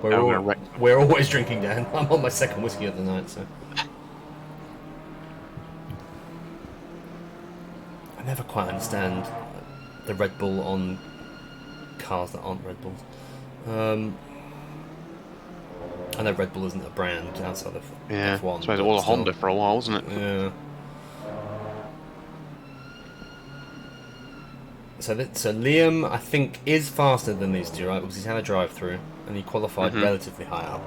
We're always drinking, Dan. I'm on my second whiskey of the night, so... I never quite understand the Red Bull on cars that aren't Red Bulls. I know Red Bull isn't a brand outside of F1. I suppose it was a Honda for a while, wasn't it? Yeah. So Liam, I think, is faster than these two, right? Because he's had a drive-through and he qualified relatively high up.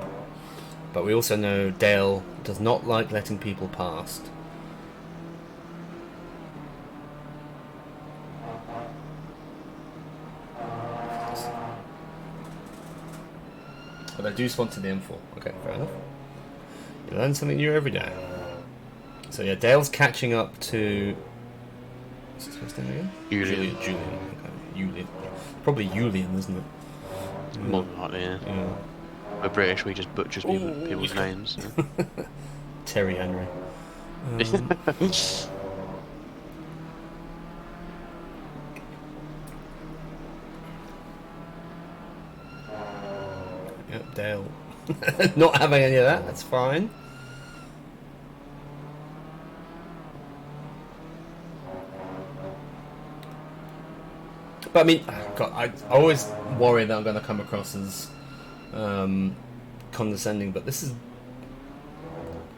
But we also know Dale does not like letting people past. But I do sponsor the M4. Okay, fair enough. You learn something new every day. So yeah, Dale's catching up to... What's his first name again? Julian. Okay, Julian. Probably Julian, isn't it? More than likely, yeah. We're British, we just butcher people's names. Yeah. Terry Henry. Yep, Dale. Not having any of that, that's fine. But I mean, God, I always worry that I'm going to come across as condescending, but this is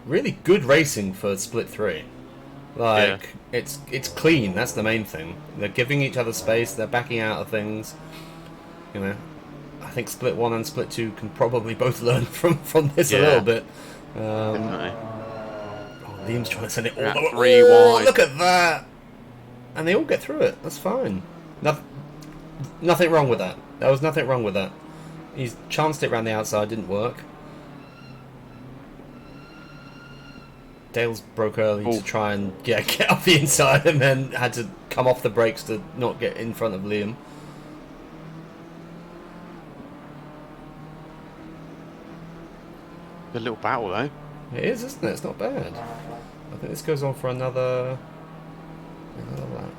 really good racing for Split 3. Like it's clean. That's the main thing. They're giving each other space. They're backing out of things. You know, I think Split 1 and Split 2 can probably both learn from this a little bit. Definitely. Oh, Liam's trying to send it all the way. 3 wide. Look at that! And they all get through it. That's fine. Nothing wrong with that. There was nothing wrong with that. He's chanced it around the outside. Didn't work. Dale's broke early to try and get off the inside, and then had to come off the brakes to not get in front of Liam. A little battle though. It is, isn't it? It's not bad. I think this goes on for another lap.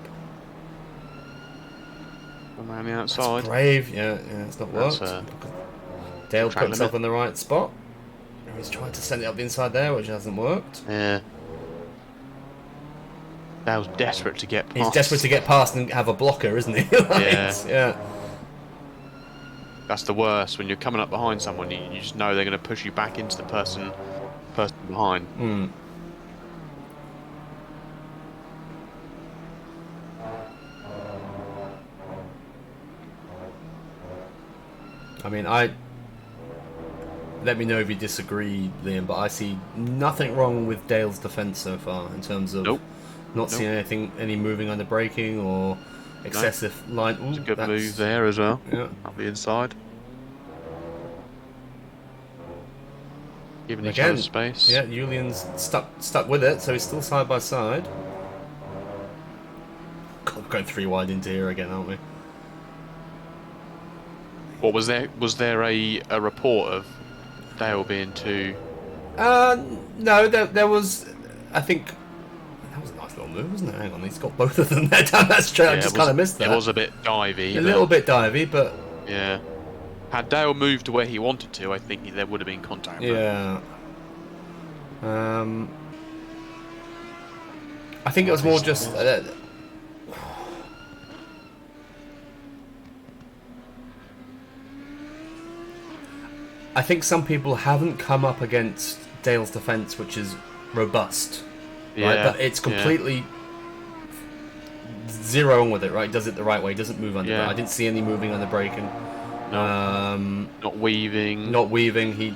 Around the outside. That's brave. Yeah, it's not worked. Dale put himself in the right spot. He's trying to send it up the inside there, which hasn't worked. Yeah. Dale's desperate to get past. He's desperate to get past and have a blocker, isn't he? Yeah. That's the worst, when you're coming up behind someone, you just know they're going to push you back into the person behind. I mean, let me know if you disagree, Liam, but I see nothing wrong with Dale's defence so far in terms of not seeing any moving under braking or excessive line. Ooh, it's a good move there as well. Yeah. Up the inside. Giving each Again, other space. Yeah, Julian's stuck with it, so he's still side by side. God, we're going 3 wide into here again, aren't we? What was there? Was there a report of Dale being too? No, there was. I think that was a nice little move, wasn't it? Hang on, he's got both of them there down that straight. I just kind of missed that. It was a bit divey. A little bit divey, but yeah. Had Dale moved to where he wanted to, I think there would have been contact. Yeah. I think it was more just. I think some people haven't come up against Dale's defence, which is robust. Right? But it's completely zero on with it, right? He does it the right way. He doesn't move under. I didn't see any moving under braking. No. Not weaving. Not weaving. He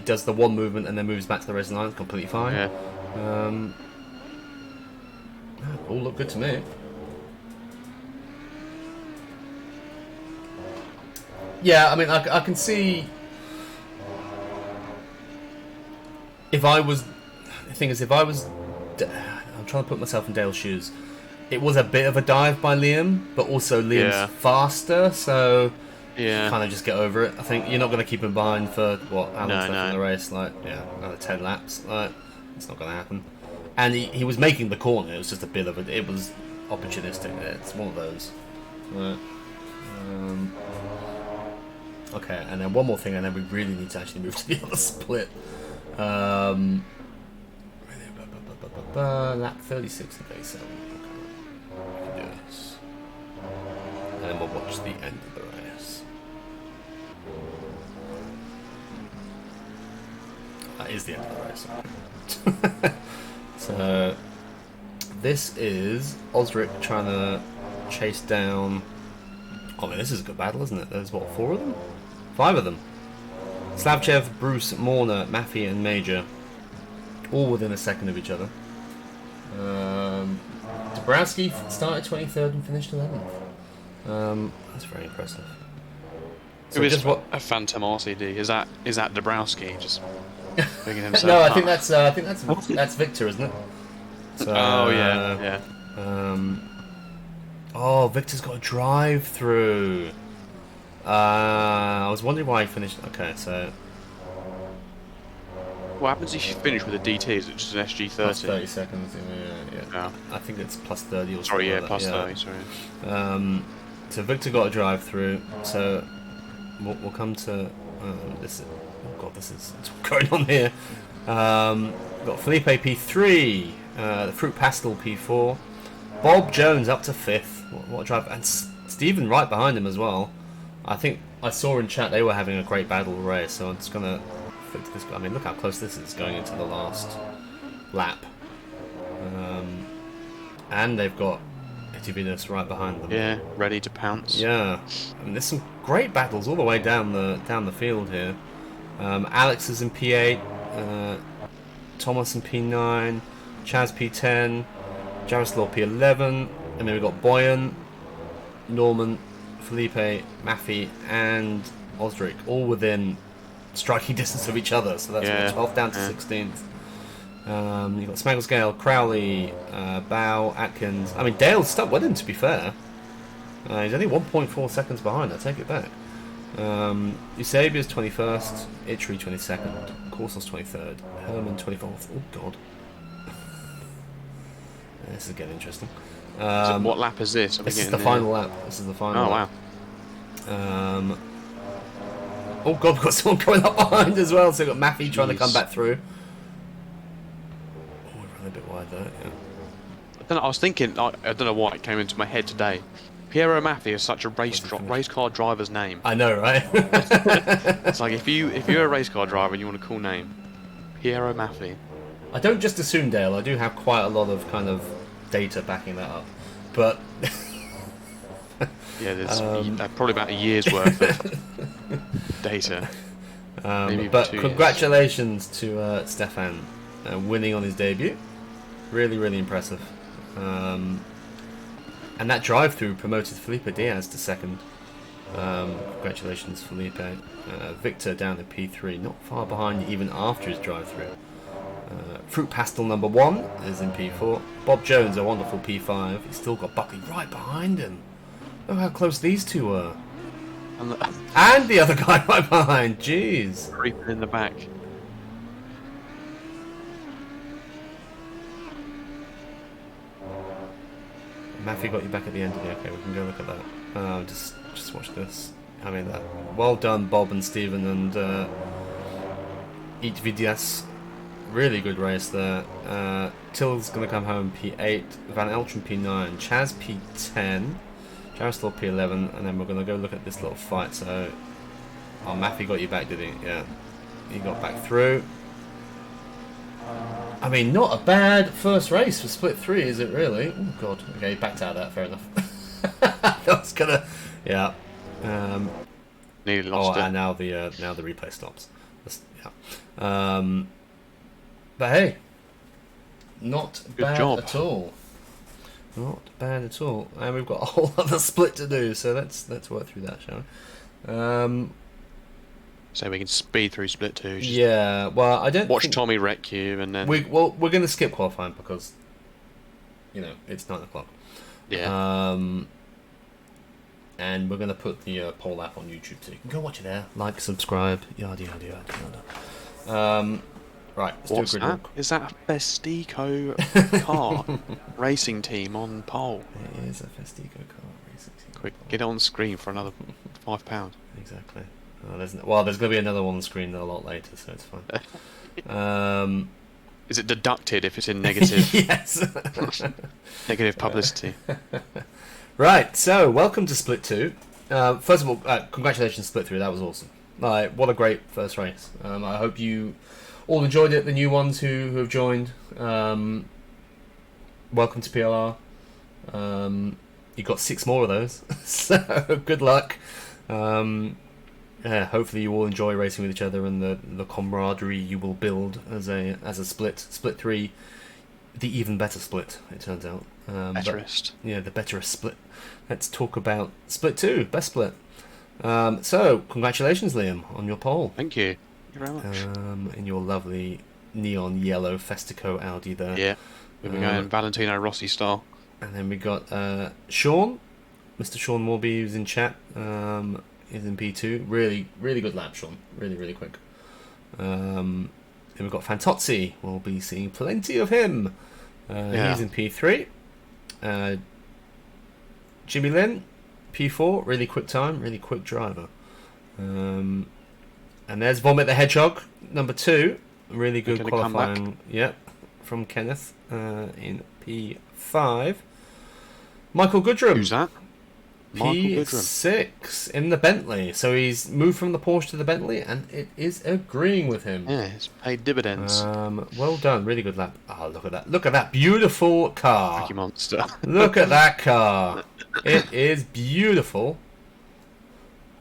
does the one movement and then moves back to the racing line. It's completely fine. Yeah. All look good to me. Yeah, I mean, I can see. If I was, I'm trying to put myself in Dale's shoes. It was a bit of a dive by Liam, but also Liam's faster, so kind of just get over it. I think you're not going to keep him behind for how long's left in the race, another 10 laps. It's not going to happen. And he was making the corner. It was just a bit of it. It was opportunistic. It's one of those. Okay, and then one more thing, and then we really need to actually move to the other split. Lap 36 of day 7. Okay. We can do this. And then we'll watch the end of the race. That is the end of the race. So, this is Osric trying to chase down. Oh man, this is a good battle, isn't it? There's 4 of them? 5 of them. Slavchev, Bruce, Morner, Maffey and Major, all within a second of each other. Dabrowski started 23rd and finished 11th. That's very impressive. So just what a phantom RCD is that? Is that Dabrowski just bringing himself? No, I think that's Victor, isn't it? So, yeah. Victor's got a drive-through. I was wondering why he finished. Okay, so what happens if you finish with a DT? Is it just an SG30? Plus 30 seconds. Yeah. I think it's plus 30 or something. Sorry, plus 30. Sorry. So Victor got a drive-through. So we'll come to this. Oh god, this is what's going on here. Got Felipe P3, the Fruit Pastel P4, Bob Jones up to 5th. What a drive, and Stephen right behind him as well. I think I saw in chat they were having a great battle race, so I'm just gonna fix this. I mean, look how close this is going into the last lap. And they've got Itty Venus right behind them. Yeah, ready to pounce. Yeah, I mean, there's some great battles all the way down the field here. Alex is in P8, Thomas in P9, Chaz P10, Jaroslaw P11, and then we've got Boyan, Norman, Felipe, Maffei, and Osric, all within striking distance of each other. So that's 12th down to 16th. You've got Smagglescale, Crowley, Bow, Atkins. I mean, Dale's stuck with him, to be fair. He's only 1.4 seconds behind, I take it back. Eusebius 21st, Itri 22nd, Corsos 23rd, Herman 24th. Oh, God. This is getting interesting. So what lap is this? This is the final lap. This is the final lap. Wow. Oh, God, we've got someone going up behind as well. So we've got Maffei trying to come back through. Oh, we ran a bit wide there, yeah. I was thinking, I don't know why it came into my head today. Piero Maffei is such a race car driver's name. I know, right? It's like if you're a race car driver and you want a cool name, Piero Maffei. I don't just assume Dale. I do have quite a lot of kind of data backing that up, but yeah, there's probably about a year's worth of data. But congratulations to Stefan winning on his debut. Really, really impressive. And that drive-through promoted Felipe Diaz to second. Congratulations, Felipe. Victor down to P3, not far behind even after his drive-through. Fruit Pastel number 1 is in P4. Bob Jones, a wonderful P5. He's still got Buckley right behind him. Look how close these two were. And the other guy right behind. Jeez. Creeping in the back. Maffei got you back at the end of it. Okay, we can go look at that. Just watch this. I mean, that. Well done, Bob and Stephen and Itvidias. Really good race there. Till's going to come home P8, Van Eltron P9, Chaz P10, Jaroslaw P11, and then we're going to go look at this little fight. So, Maffei got you back, did he? Yeah, he got back through. I mean, not a bad first race for Split 3, is it really? Oh God. Okay, backed out of that. Fair enough. That was gonna, yeah. Nearly lost it. And now the replay stops. Yeah. But hey, not bad at all. Not bad at all. And we've got a whole other split to do, so let's work through that, shall we? So we can speed through Split 2. Yeah, well, I don't watch Tommy wreck you, and then we're going to skip qualifying because it's 9 o'clock. Yeah. And we're going to put the poll app on YouTube, so you can go watch it there. Like, subscribe, yada yada yada. Right, let's what's do a grid that? walk. Is that a Festico car racing team on pole? It is a Festico car racing team. Quick, get it on the screen for another £5. Exactly. There's going to be another one on the screen a lot later, so it's fine. Is it deducted if it's in negative? Yes. Negative publicity. Right, so welcome to Split 2. First of all, congratulations Split 3, that was awesome. What a great first race. I hope you all enjoyed it, the new ones who have joined. Welcome to PLR. You've got 6 more of those, so good luck. Yeah, hopefully you all enjoy racing with each other and the camaraderie you will build as a split 3, the even better split, it turns out. Betterest. Yeah, the betterest split. Let's talk about Split 2, best split. So congratulations, Liam, on your pole. Thank you. Thank you very much. In your lovely neon yellow Festico Audi there. Yeah, we've been going Valentino Rossi style. And then we got Sean, Mr. Sean Morby, who's in chat. Is in P2. Really, really good lap, Sean. Really, really quick. Then we've got Fantozzi. We'll be seeing plenty of him. He's in P3. Jimmy Lynn, P4. Really quick time. Really quick driver. And there's Vomit the Hedgehog, number 2. Really good qualifying. Yep, from Kenneth in P5. Michael Goodrum. Who's that? Michael Goodrum. P6 in the Bentley. So he's moved from the Porsche to the Bentley, and it is agreeing with him. Yeah, it's paid dividends. Well done, really good lap. Oh, look at that! Look at that beautiful car. Cookie Monster. Look at that car. It is beautiful.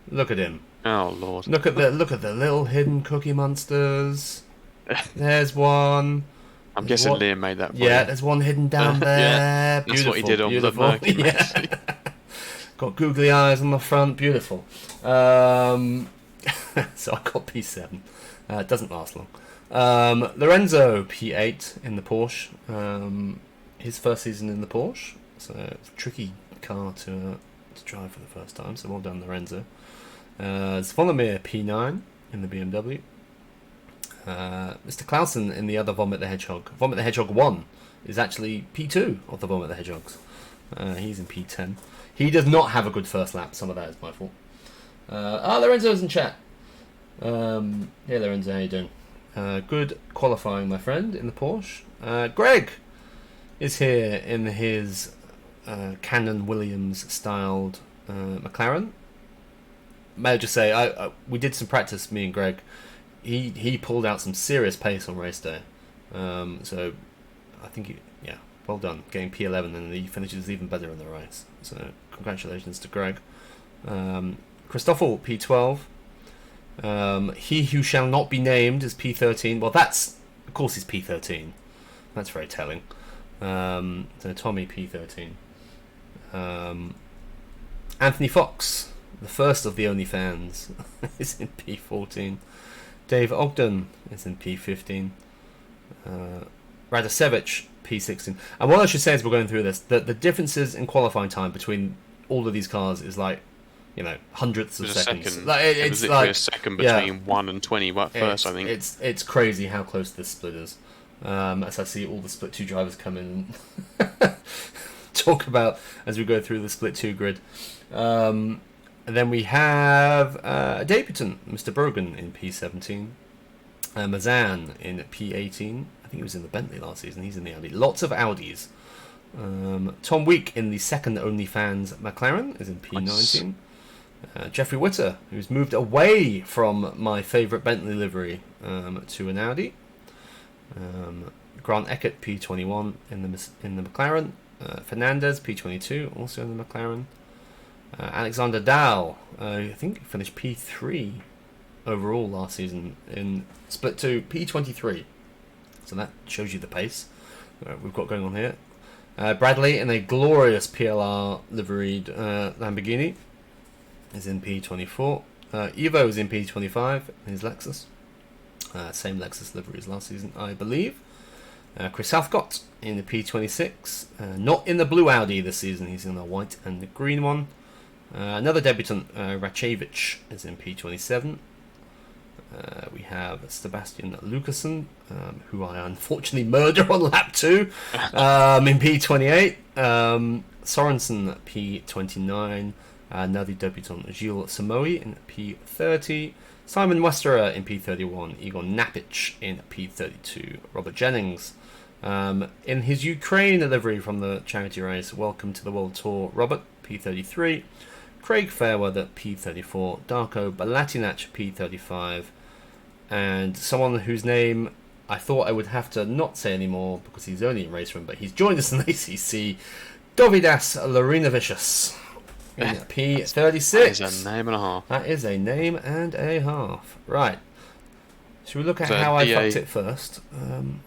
Look at him. Oh Lord. Look at the little hidden Cookie Monsters. There's one. I'm guessing Liam made that. Yeah, there's one hidden down there. Yeah, beautiful, that's what he did on beautiful. the Mercury. Yeah. Got googly eyes on the front. Beautiful. So I got P7. It doesn't last long. Lorenzo P8 in the Porsche. His first season in the Porsche. So it's a tricky car to drive for the first time. So well done, Lorenzo. Zvonimir P9 in the BMW. Mr. Clausen in the other Vomit the Hedgehog. Vomit the Hedgehog 1 is actually P2 of the Vomit the Hedgehogs. He's in P10. He does not have a good first lap. Some of that is my fault. Lorenzo's in chat. Hey Lorenzo, how you doing? Good qualifying, my friend, in the Porsche. Greg is here in his Cannon Williams styled McLaren. May I just say, we did some practice, me and Greg. He pulled out some serious pace on race day. So I think, well done, getting P11, and he finishes even better in the race. So congratulations to Greg. Christoffel, P12. He who shall not be named is P13. Well, of course he's P13. That's very telling. So Tommy, P13. Anthony Fox, the first of the OnlyFans, is in P14. Dave Ogden is in P15. Radosevich, P16. And what I should say as we're going through this, the differences in qualifying time between all of these cars is like, hundredths of seconds. It was literally a second between 1 and 20 first, I think. It's crazy how close this split is. As I see all the split 2 drivers come in and talk about as we go through the split 2 grid. And then we have a debutant, Mr. Brogan in P17. Mazan in P18. I think he was in the Bentley last season. He's in the Audi. Lots of Audis. Tom Week in the second OnlyFans McLaren is in P19. Nice. Jeffrey Witter, who's moved away from my favourite Bentley livery to an Audi. Grant Eckert, P21 in the McLaren. Fernandez, P22, also in the McLaren. Alexander Dahl, I think finished P3 overall last season in split 2, P23. So that shows you the pace we've got going on here. Bradley in a glorious PLR liveried Lamborghini is in P24. Evo is in P25 in his Lexus. Same Lexus livery as last season, I believe. Chris Southcott in the P26. Not in the blue Audi this season, he's in the white and the green one. Another debutant, Rachevich, is in P27. We have Sebastian Lucasen, who I unfortunately murder on lap 2, in P28. Sorensen, P29. Another debutant, Gilles Samoy, in P30. Simon Westerer in P31. Igor Napic in P32. Robert Jennings in his Ukraine livery from the charity race. Welcome to the World Tour, Robert, P33. Craig Fairweather, P34. Darko Balatinac, P35. And someone whose name I thought I would have to not say anymore because he's only in race room, but he's joined us in the ACC, Dovidas Larinovicius in P36. That is a name and a half. That is a name and a half. Right. Should we look at how I fucked it first?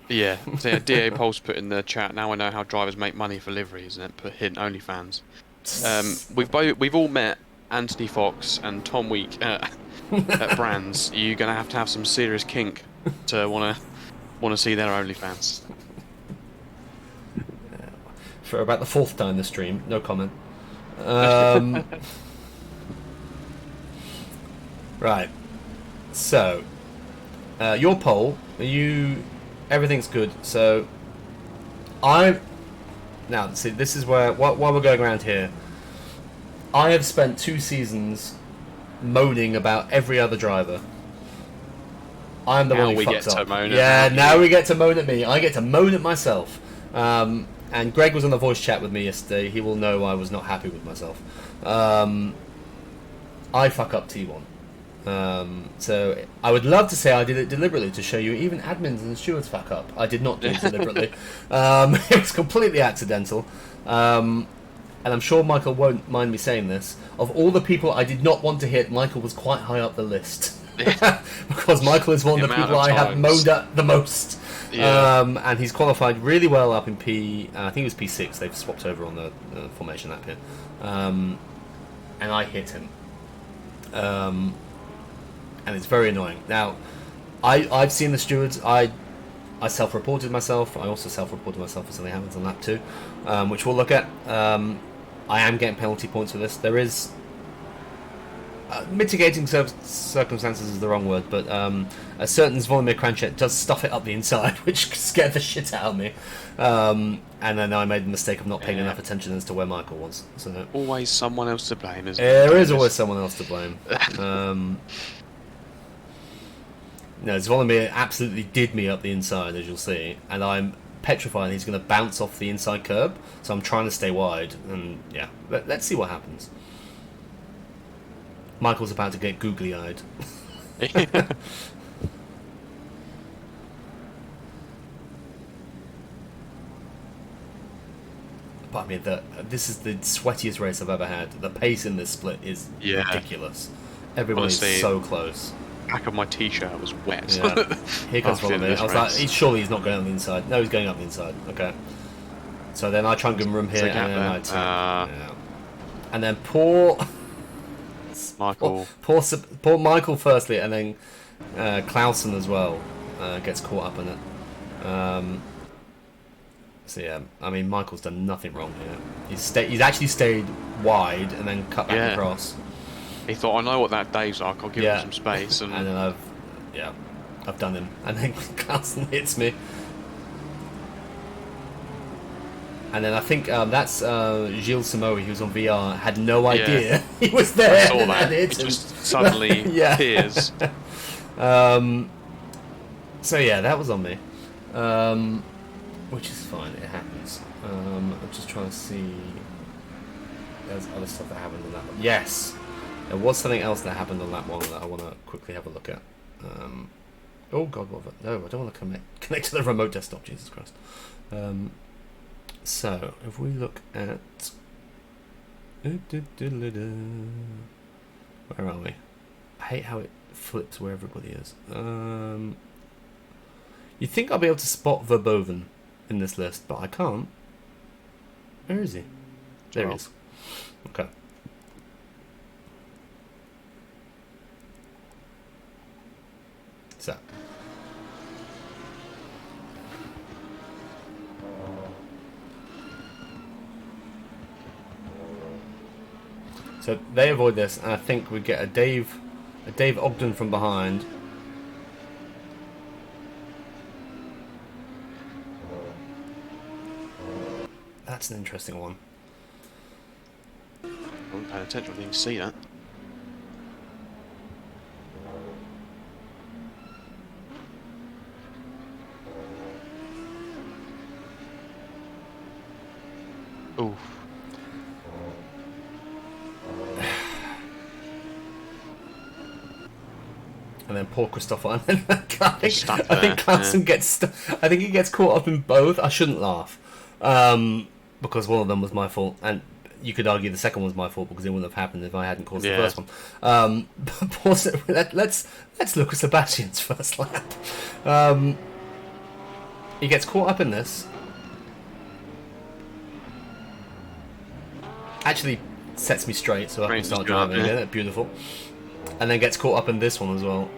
Yeah. So DA Pulse put in the chat, now I know how drivers make money for liveries, and put hidden OnlyFans. We've all met Anthony Fox and Tom Week at Brands. You're gonna have some serious kink to wanna see their OnlyFans. For about the 4th time this stream, no comment. Right. So, your poll. Everything's good. So, now see. This is where while we're going around here, I have spent 2 seasons moaning about every other driver. I'm the one who fucks up. Moan now we get to moan at me. I get to moan at myself. and Greg was on the voice chat with me yesterday. He will know I was not happy with myself. I fuck up T1. So I would love to say I did it deliberately to show you even admins and stewards fuck up. I did not do it deliberately. It was completely accidental. And I'm sure Michael won't mind me saying this. Of all the people I did not want to hit, Michael was quite high up the list. Because Michael is one of the people I have moaned at the most. Yeah. And he's qualified really well up in I think it was P6. They've swapped over on the formation lap here. And I hit him. And it's very annoying. Now, I've seen the stewards. I self-reported myself. I also self-reported myself for something happens on lap 2, which we'll look at. I am getting penalty points for this. There is mitigating circumstances is the wrong word, but a certain Zvonimir Kranjček does stuff it up the inside, which scared the shit out of me. And then I made the mistake of not paying enough attention as to where Michael was. So always someone else to blame, isn't there is always someone else to blame. No, Zvonimir absolutely did me up the inside, as you'll see, and I'm petrified he's going to bounce off the inside curb, so I'm trying to stay wide, and yeah, let's see what happens. Michael's about to get googly-eyed. But I mean, this is the sweatiest race I've ever had. The pace in this split is ridiculous. Everybody's so close. Back of my t-shirt was wet. Yeah. Here comes Volodymyr. I was like, surely he's not going on the inside. No, he's going up the inside. Okay. So then I try and give him room here, and then yeah. And then poor Michael. Poor Michael firstly, and then Clausen as well gets caught up in it. So yeah, I mean Michael's done nothing wrong here. He's actually stayed wide and then cut back across. He thought, I know what that Dave's like. I'll give him some space, and then I've done him, and then Clausen hits me, and then I think that's Gilles Samoy, who was on VR, had no idea he was there. I saw that. It just suddenly appears. So yeah, that was on me. Which is fine, it happens. I'm just trying to see. There's other stuff that happened on that one. Yes! There was something else that happened on that one that I want to quickly have a look at. Oh god, what? No, I don't want to connect to the remote desktop, Jesus Christ. So, if we look at... Where are we? I hate how it flips where everybody is. You'd think I'll be able to spot Verboven in this list, but I can't. Where is he? There he is. Okay. So they avoid this, and I think we get a Dave Ogden from behind. That's an interesting one. I wasn't paying attention, I didn't see that. Ooh. And then poor Christopher. I think Clausen gets. I think he gets caught up in both. I shouldn't laugh, because one of them was my fault, and you could argue the second one was my fault because it wouldn't have happened if I hadn't caused the first one. But let's look at Sebastian's first lap. He gets caught up in this. Actually, sets me straight so I can start driving again. Beautiful. And then gets caught up in this one as well.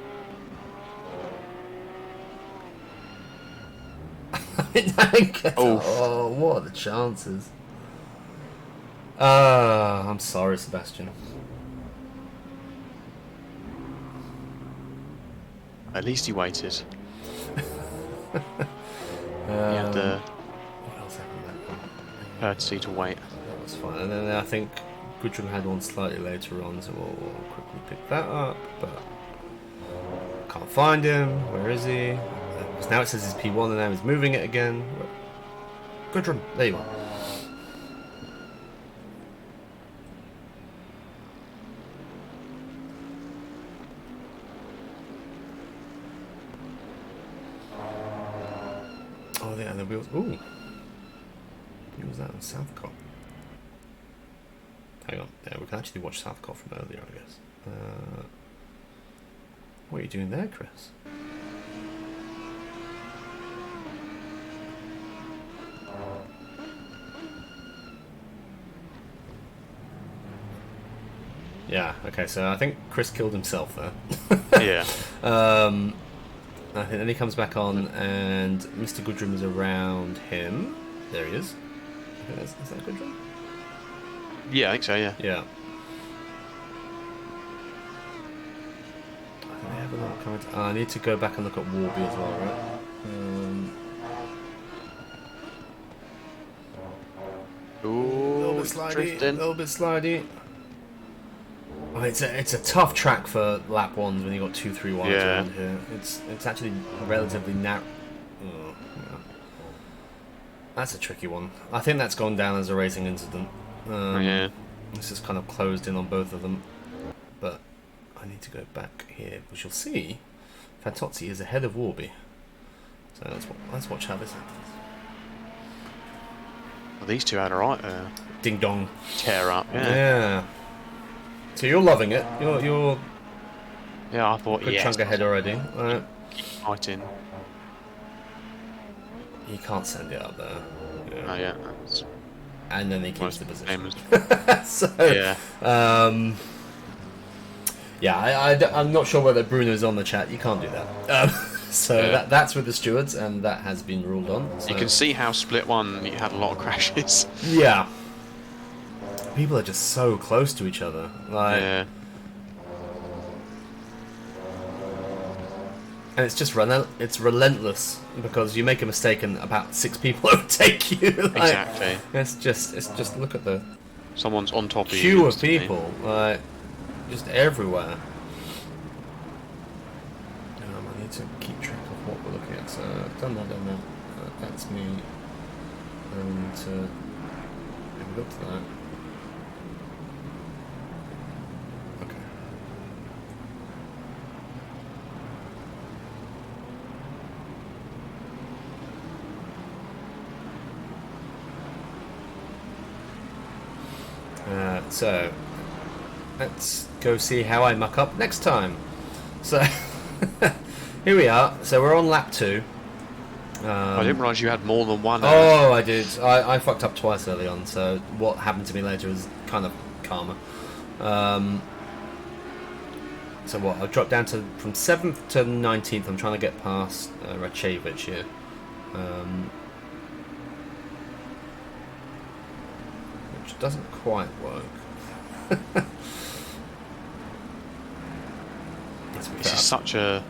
Oh, what are the chances? I'm sorry, Sebastian. At least he waited. He had the what else happened that one? courtesy to wait. That was fine. And then I think Gudrun had one slightly later on, so we'll quickly pick that up, but can't find him. Where is he? Because now it says he's P1 and now he's moving it again. Gudrun. There you are. Oh, yeah, the wheels. Ooh. Who was that on Southcott? Hang on. Yeah, we can actually watch Southcott from earlier, I guess. What are you doing there, Chris? Yeah, okay, so I think Chris killed himself there. Yeah. I think then he comes back on and Mr. Goodrum is around him. There he is. I think is that Goodrum? Yeah, I think so, yeah. Yeah. I think they have a lot of comments. I need to go back and look at Warby as well, right? Ooh, A little bit slidey. Oh, it's a tough track for lap ones when you got 2-3 wides around here. It's actually relatively narrow. Oh, yeah. That's a tricky one. I think that's gone down as a racing incident. Yeah. This is kind of closed in on both of them, but I need to go back here, which you'll see. Fantozzi is ahead of Warby, so let's watch how this happens. Well, these two had a right Ding dong. tear up. Yeah. So you're loving it. You're Yeah, I thought, a good yes. chunk ahead already. Keep fighting. You can't send it up there. Yeah. Oh, yeah. That's And then he keeps the position. famous. So, Yeah. I'm not sure whether Bruno's on the chat. You can't do that. So Yeah. that's with the stewards, and that has been ruled on. So. You can see how split one, you had a lot of crashes. Yeah. People are just so close to each other. Like, Yeah. and it's just it's relentless because you make a mistake and about 6 people overtake you. Like, Exactly. It's just look at the Someone's on top of you. queue of instantly. people, like just everywhere. I need to keep track of what we're looking at. So done that. That's me. And have we got to that? Okay. So let's go see how I muck up next time. So here we are. So we're on lap 2. I didn't realise you had more than one. Oh, I did. I fucked up twice early on. So what happened to me later was kind of karma. So what? I've dropped down from 7th to 19th. I'm trying to get past Rachevich here. Which doesn't quite work. This is such a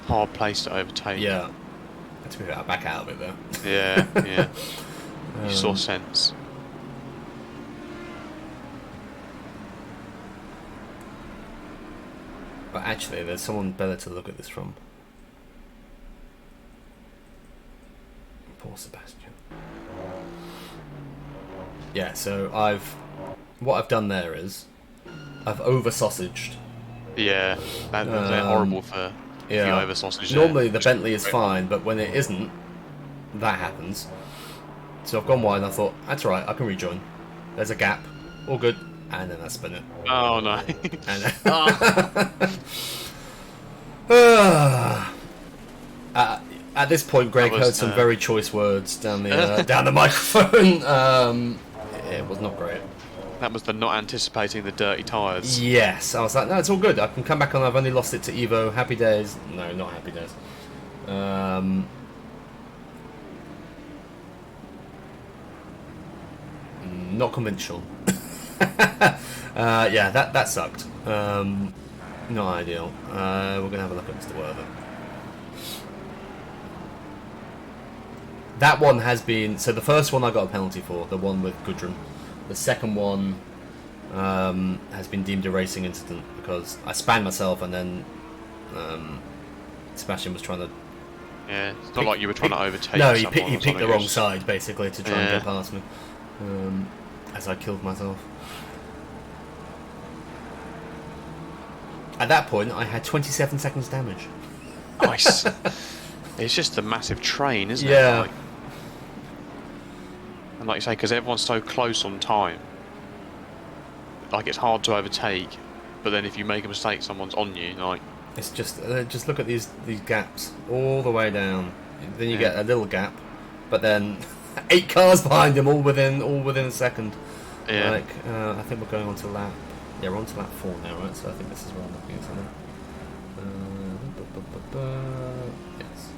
hard place to overtake. Yeah. Let's move it back out of it though. Yeah, yeah. You saw sense. But actually, there's someone better to look at this from. Poor Sebastian. Yeah, so what I've done there is I've over sausaged. Yeah, they're horrible for if you over sausage. Normally the Bentley is fine, but when it isn't, that happens. So I've gone wide and I thought, that's alright, I can rejoin. There's a gap, all good, and then I spin it. Oh no. And at this point, Greg heard some very choice words down the microphone. It was not great. That was the not anticipating the dirty tyres. Yes, I was like, no, it's all good. I can come back on. I've only lost it to Evo. Happy days. No, not happy days. Not conventional. Yeah, that sucked. Not ideal. We're gonna have a look at Mr. Werther. That one has been... So the first one I got a penalty for, the one with Gudrun. The second one has been deemed a racing incident because I spanned myself and then Sebastian was trying to Yeah, it's not like you were trying to overtake. No, someone he or picked the something, wrong it's- side basically to try and Yeah. get past me, as I killed myself. At that point, I had 27 seconds damage. Nice. It's just a massive train, isn't it? Yeah. Like, and like you say, because everyone's so close on time, like it's hard to overtake. But then if you make a mistake, someone's on you. Like, It's just look at these gaps all the way down. Then you get a little gap, but then 8 cars behind him, all within a second. yeah. Like I think we're going on to lap. Yeah, we're on to lap 4 now, right? So I think this is where I'm looking at something. Yes.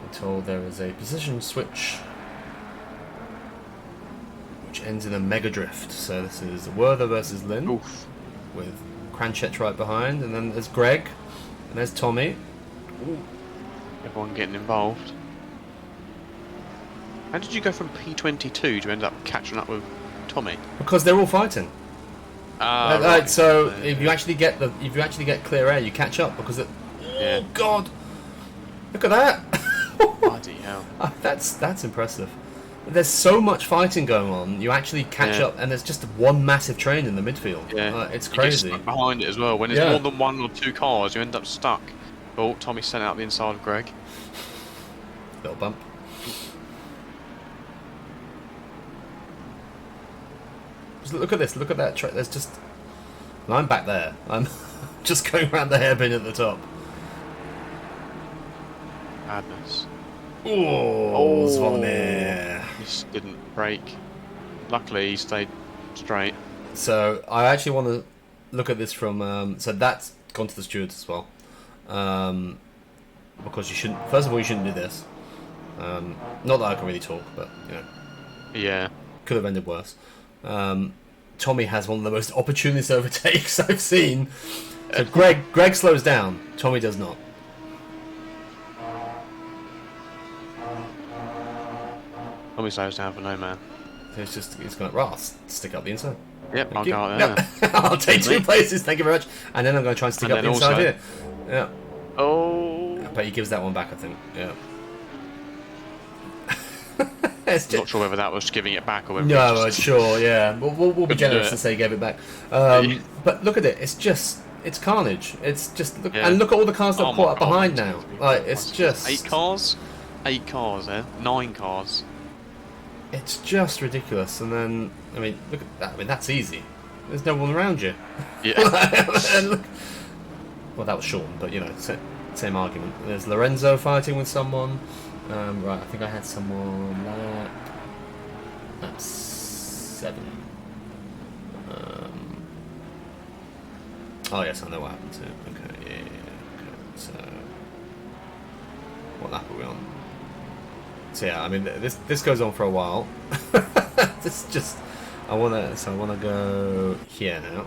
I'm told there is a position switch which ends in a mega drift. So this is Werther versus Lynn. Oof. With Cranchet right behind, and then there's Greg, and there's Tommy. Ooh. Everyone getting involved. How did you go from P22 to end up catching up with Tommy? Because they're all fighting. Right. So if you actually get clear air, you catch up because Yeah. oh god, look at that! Bloody hell. That's impressive. There's so much fighting going on. You actually catch up, and there's just one massive train in the midfield. Yeah. It's You get crazy. stuck behind it as well. When there's Yeah. more than 1 or 2 cars, you end up stuck. Oh, Tommy sent out the inside of Greg. Little bump. Just look at this. Look at that train. There's just. And I'm back there. I'm just going around the hairpin at the top. Madness. Oh, Zvonimir. This didn't break. Luckily, he stayed straight. So I actually want to look at this from. So that's gone to the stewards as well, because you shouldn't. First of all, you shouldn't do this. Not that I can really talk, but you know, Yeah. could have ended worse. Tommy has one of the most opportunist overtakes I've seen. So Greg slows down. Tommy does not. Tommy slows down for no man. So he's going to stick up the inside. Yep, I'll you. go out there. Yeah. I'll take 2 places. Thank you very much. And then I'm going to try and stick And up the then inside also- here. Yeah. Oh. But he gives that one back, I think. Yeah. It's just, Not sure whether that was giving it back or whether no, it was just... sure, yeah. We'll be Couldn't generous do it. and say he gave it back. Yeah. But look at it. It's carnage. It's just Yeah. and look at all the cars that Oh are my caught up God, behind 1, 2, now. 3, 4, Like 5, it's 6, just 8 cars. 8 cars there. 9 cars. it's just ridiculous. And then I mean, look at that. I mean, that's easy. There's no one around you. Yeah. And look, well, that was Sean, but you know, same argument. There's Lorenzo fighting with someone. Right, I think I had someone that's 7. Oh yes, I know what happened to him. Okay, yeah. Okay, so what lap are we on? So yeah, I mean this goes on for a while. This just I wanna go here now.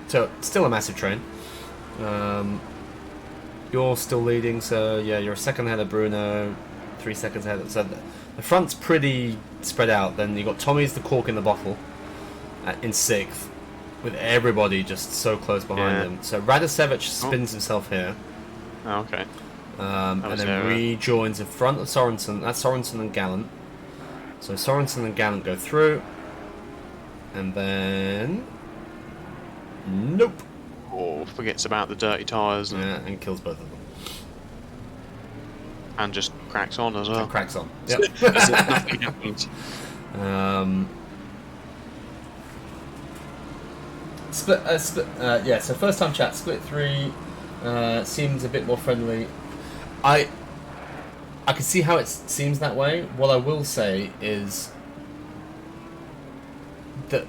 So still a massive train. You're still leading, so yeah, you're a second ahead of Bruno, 3 seconds ahead. So the front's pretty spread out. Then you got Tommy's the cork in the bottle in 6th, with everybody just so close behind him. So Radosevich spins himself here, Oh, okay. and was then there, rejoins in front of Sorensen. That's Sorensen and Gallant. So Sorensen and Gallant go through, and then nope. Or forgets about the dirty tyres And kills both of them. and just cracks on as well. And cracks on. Yep. As if nothing happened. Yeah, so first time chat, split 3 seems a bit more friendly. I can see how it seems that way. What I will say is that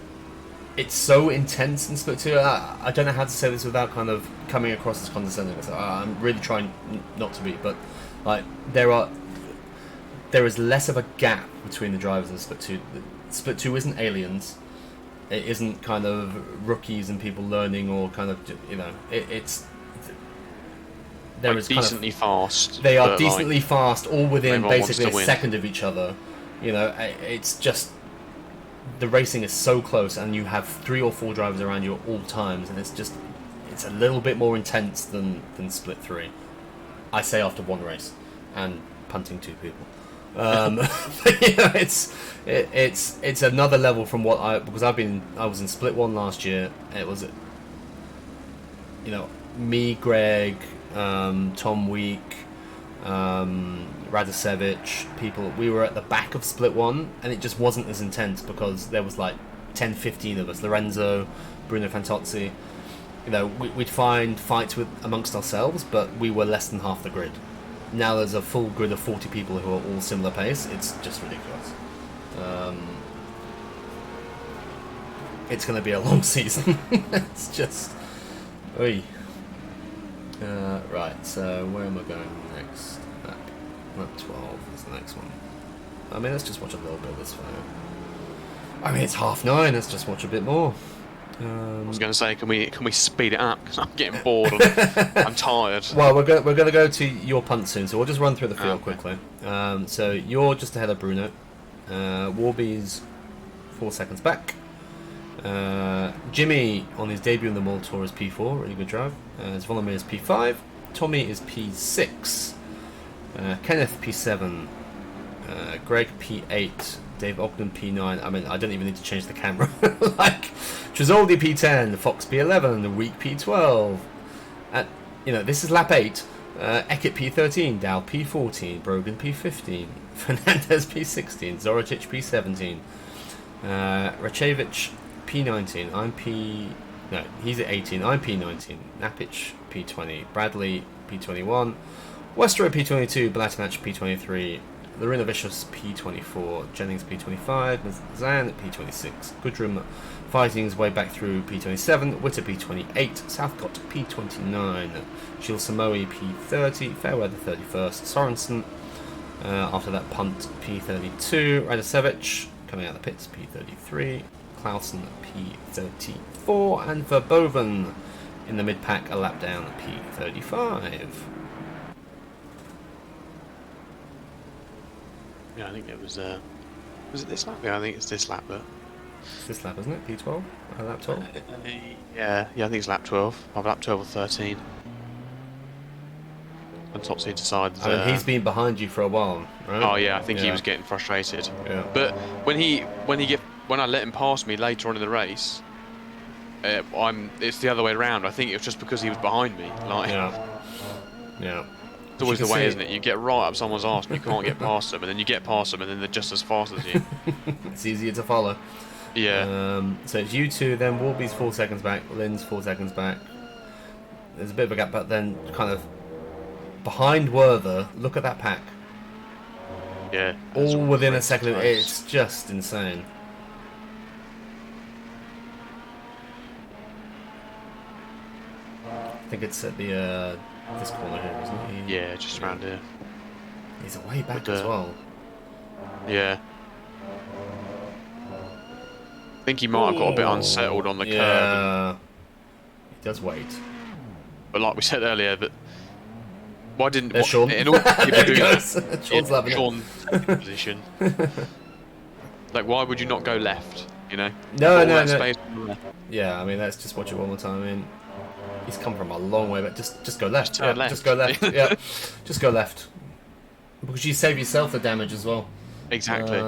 it's so intense in split 2. I don't know how to say this without kind of coming across as condescending. So I'm really trying not to be, but like there is less of a gap between the drivers in split 2. Split 2 isn't aliens. It isn't kind of rookies and people learning, or kind of, you know, it's there Like is kind of, decently fast. they are but, decently fast, all within everyone wants basically to a win. second of each other. You know, it's just the racing is so close, and you have 3 or 4 drivers around you at all times, and it's it's a little bit more intense than Split 3. I say after one race and punting 2 people. But, you know, it's another level from what I was in Split 1 last year. It was, you know, me, Greg, Tom Week, Radosevich, people. We were at the back of Split 1, and it just wasn't as intense because there was like 10, 15 of us. Lorenzo, Bruno Fantozzi. You know, we'd find fights amongst ourselves, but we were less than half the grid. Now there's a full grid of 40 people who are all similar pace. It's just ridiculous. It's going to be a long season. It's just... Oy. Right, so where am I going next? Lap 12 is the next one. I mean, let's just watch a little bit of this video. I mean, it's 9:30. Let's just watch a bit more. I was going to say, can we speed it up? Because I'm getting bored. And I'm tired. Well, we're going to go to your punt soon, so we'll just run through the field quickly. So you're just ahead of Bruno. Warby's 4 seconds back. Jimmy on his debut in the World Tour is P4, really good drive. Zvolomir is P5. Tommy is P6. Kenneth P7. Greg P8. Dave Ogden P9. I mean, I don't even need to change the camera. Like, Trizoldi P10, Fox P11, Week P12. You know, this is lap 8. Ekit P13, Dow P14, Brogan P15, Fernandez P16, Zoricic P17, Rachevich P19. No, he's at 18. I'm P19. Napic P20, Bradley P21, Westro P22, Blatinac P23. Lorena Vicious P24, Jennings P25, Zan P26, Goodrum fighting his way back through P27, Witter P28, Southcott P29, Gilles Samoe P30, Fairweather 31st, Sorensen after that punt P32, Radosevich coming out of the pits P33, Clausen P34, and Verboven in the mid-pack a lap down P35. Yeah, I think it was it this lap? Yeah, I think it's this lap, but... It's this lap, isn't it? P12? Lap 12? Yeah, I think it's lap 12. Either lap 12 or 13. And Topsy decides... I mean, he's been behind you for a while, right? Oh yeah, I think he was getting frustrated. Yeah. But when I let him pass me later on in the race, it's the other way around. I think it was just because he was behind me. Like, yeah. It's always the way, isn't it? You get right up someone's arse and you can't get past them, and then you get past them and then they're just as fast as you. It's easier to follow. Yeah. So it's you two, then Warby's 4 seconds back, Lynn's 4 seconds back. There's a bit of a gap, but then kind of behind Werther, look at that pack. Yeah. All within a second. It's just insane. I think it's at the this corner here, isn't he? Yeah, just around here. He's way back as well. Yeah. I think he might have got a bit unsettled on the curve. Yeah. He does wait. But like we said earlier, that why didn't Sean? In all people do that? Sean's loving Sean's position. Like, why would you not go left? You know? No. Space. Yeah, I mean, let's just watch it one more time. I mean, he's come from a long way, but just go left. Left. Just go left. Yeah, just go left. Because you save yourself the damage as well. Exactly.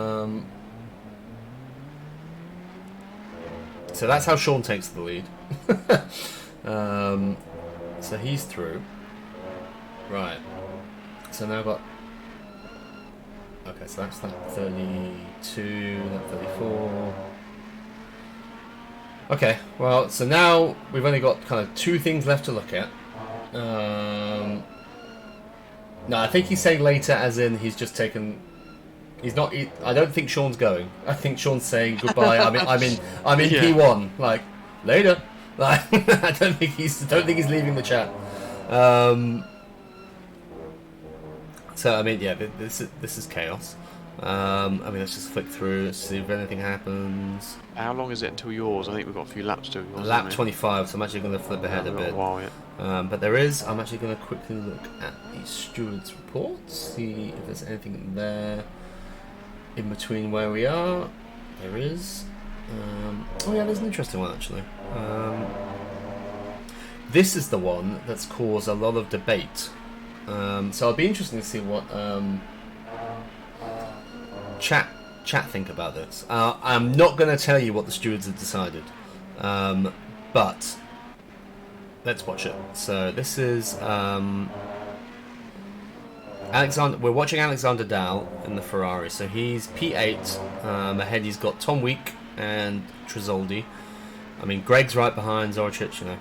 So that's how Sean takes the lead. So he's through. Right. So now I've got... Okay, so that's that 32, that 34... Okay, well, so now we've only got kind of 2 things left to look at. No, I think he's saying later, as in he's just taken... He's not... I don't think Sean's going. I think Sean's saying goodbye. I'm in Yeah. P1. Like, later. Like, I don't think he's leaving the chat. So I mean, yeah, this is chaos. I mean, let's just flick through. Let's see if anything happens. How long is it until yours? I think we've got a few laps to yours. Lap 25. So I'm actually going to flip ahead a bit. While, yeah. But there is. I'm actually going to quickly look at the stewards' reports. See if there's anything there in between where we are. There is. Oh yeah, there's an interesting one actually. this is the one that's caused a lot of debate. So it'll be interesting to see what chat think about this. I'm not going to tell you what the stewards have decided, but let's watch it. So this is Alexander. We're watching Alexander Dahl in the Ferrari. So he's P8. Ahead he's got Tom Week and Tresoldi. I mean, Greg's right behind Zoricic, you know.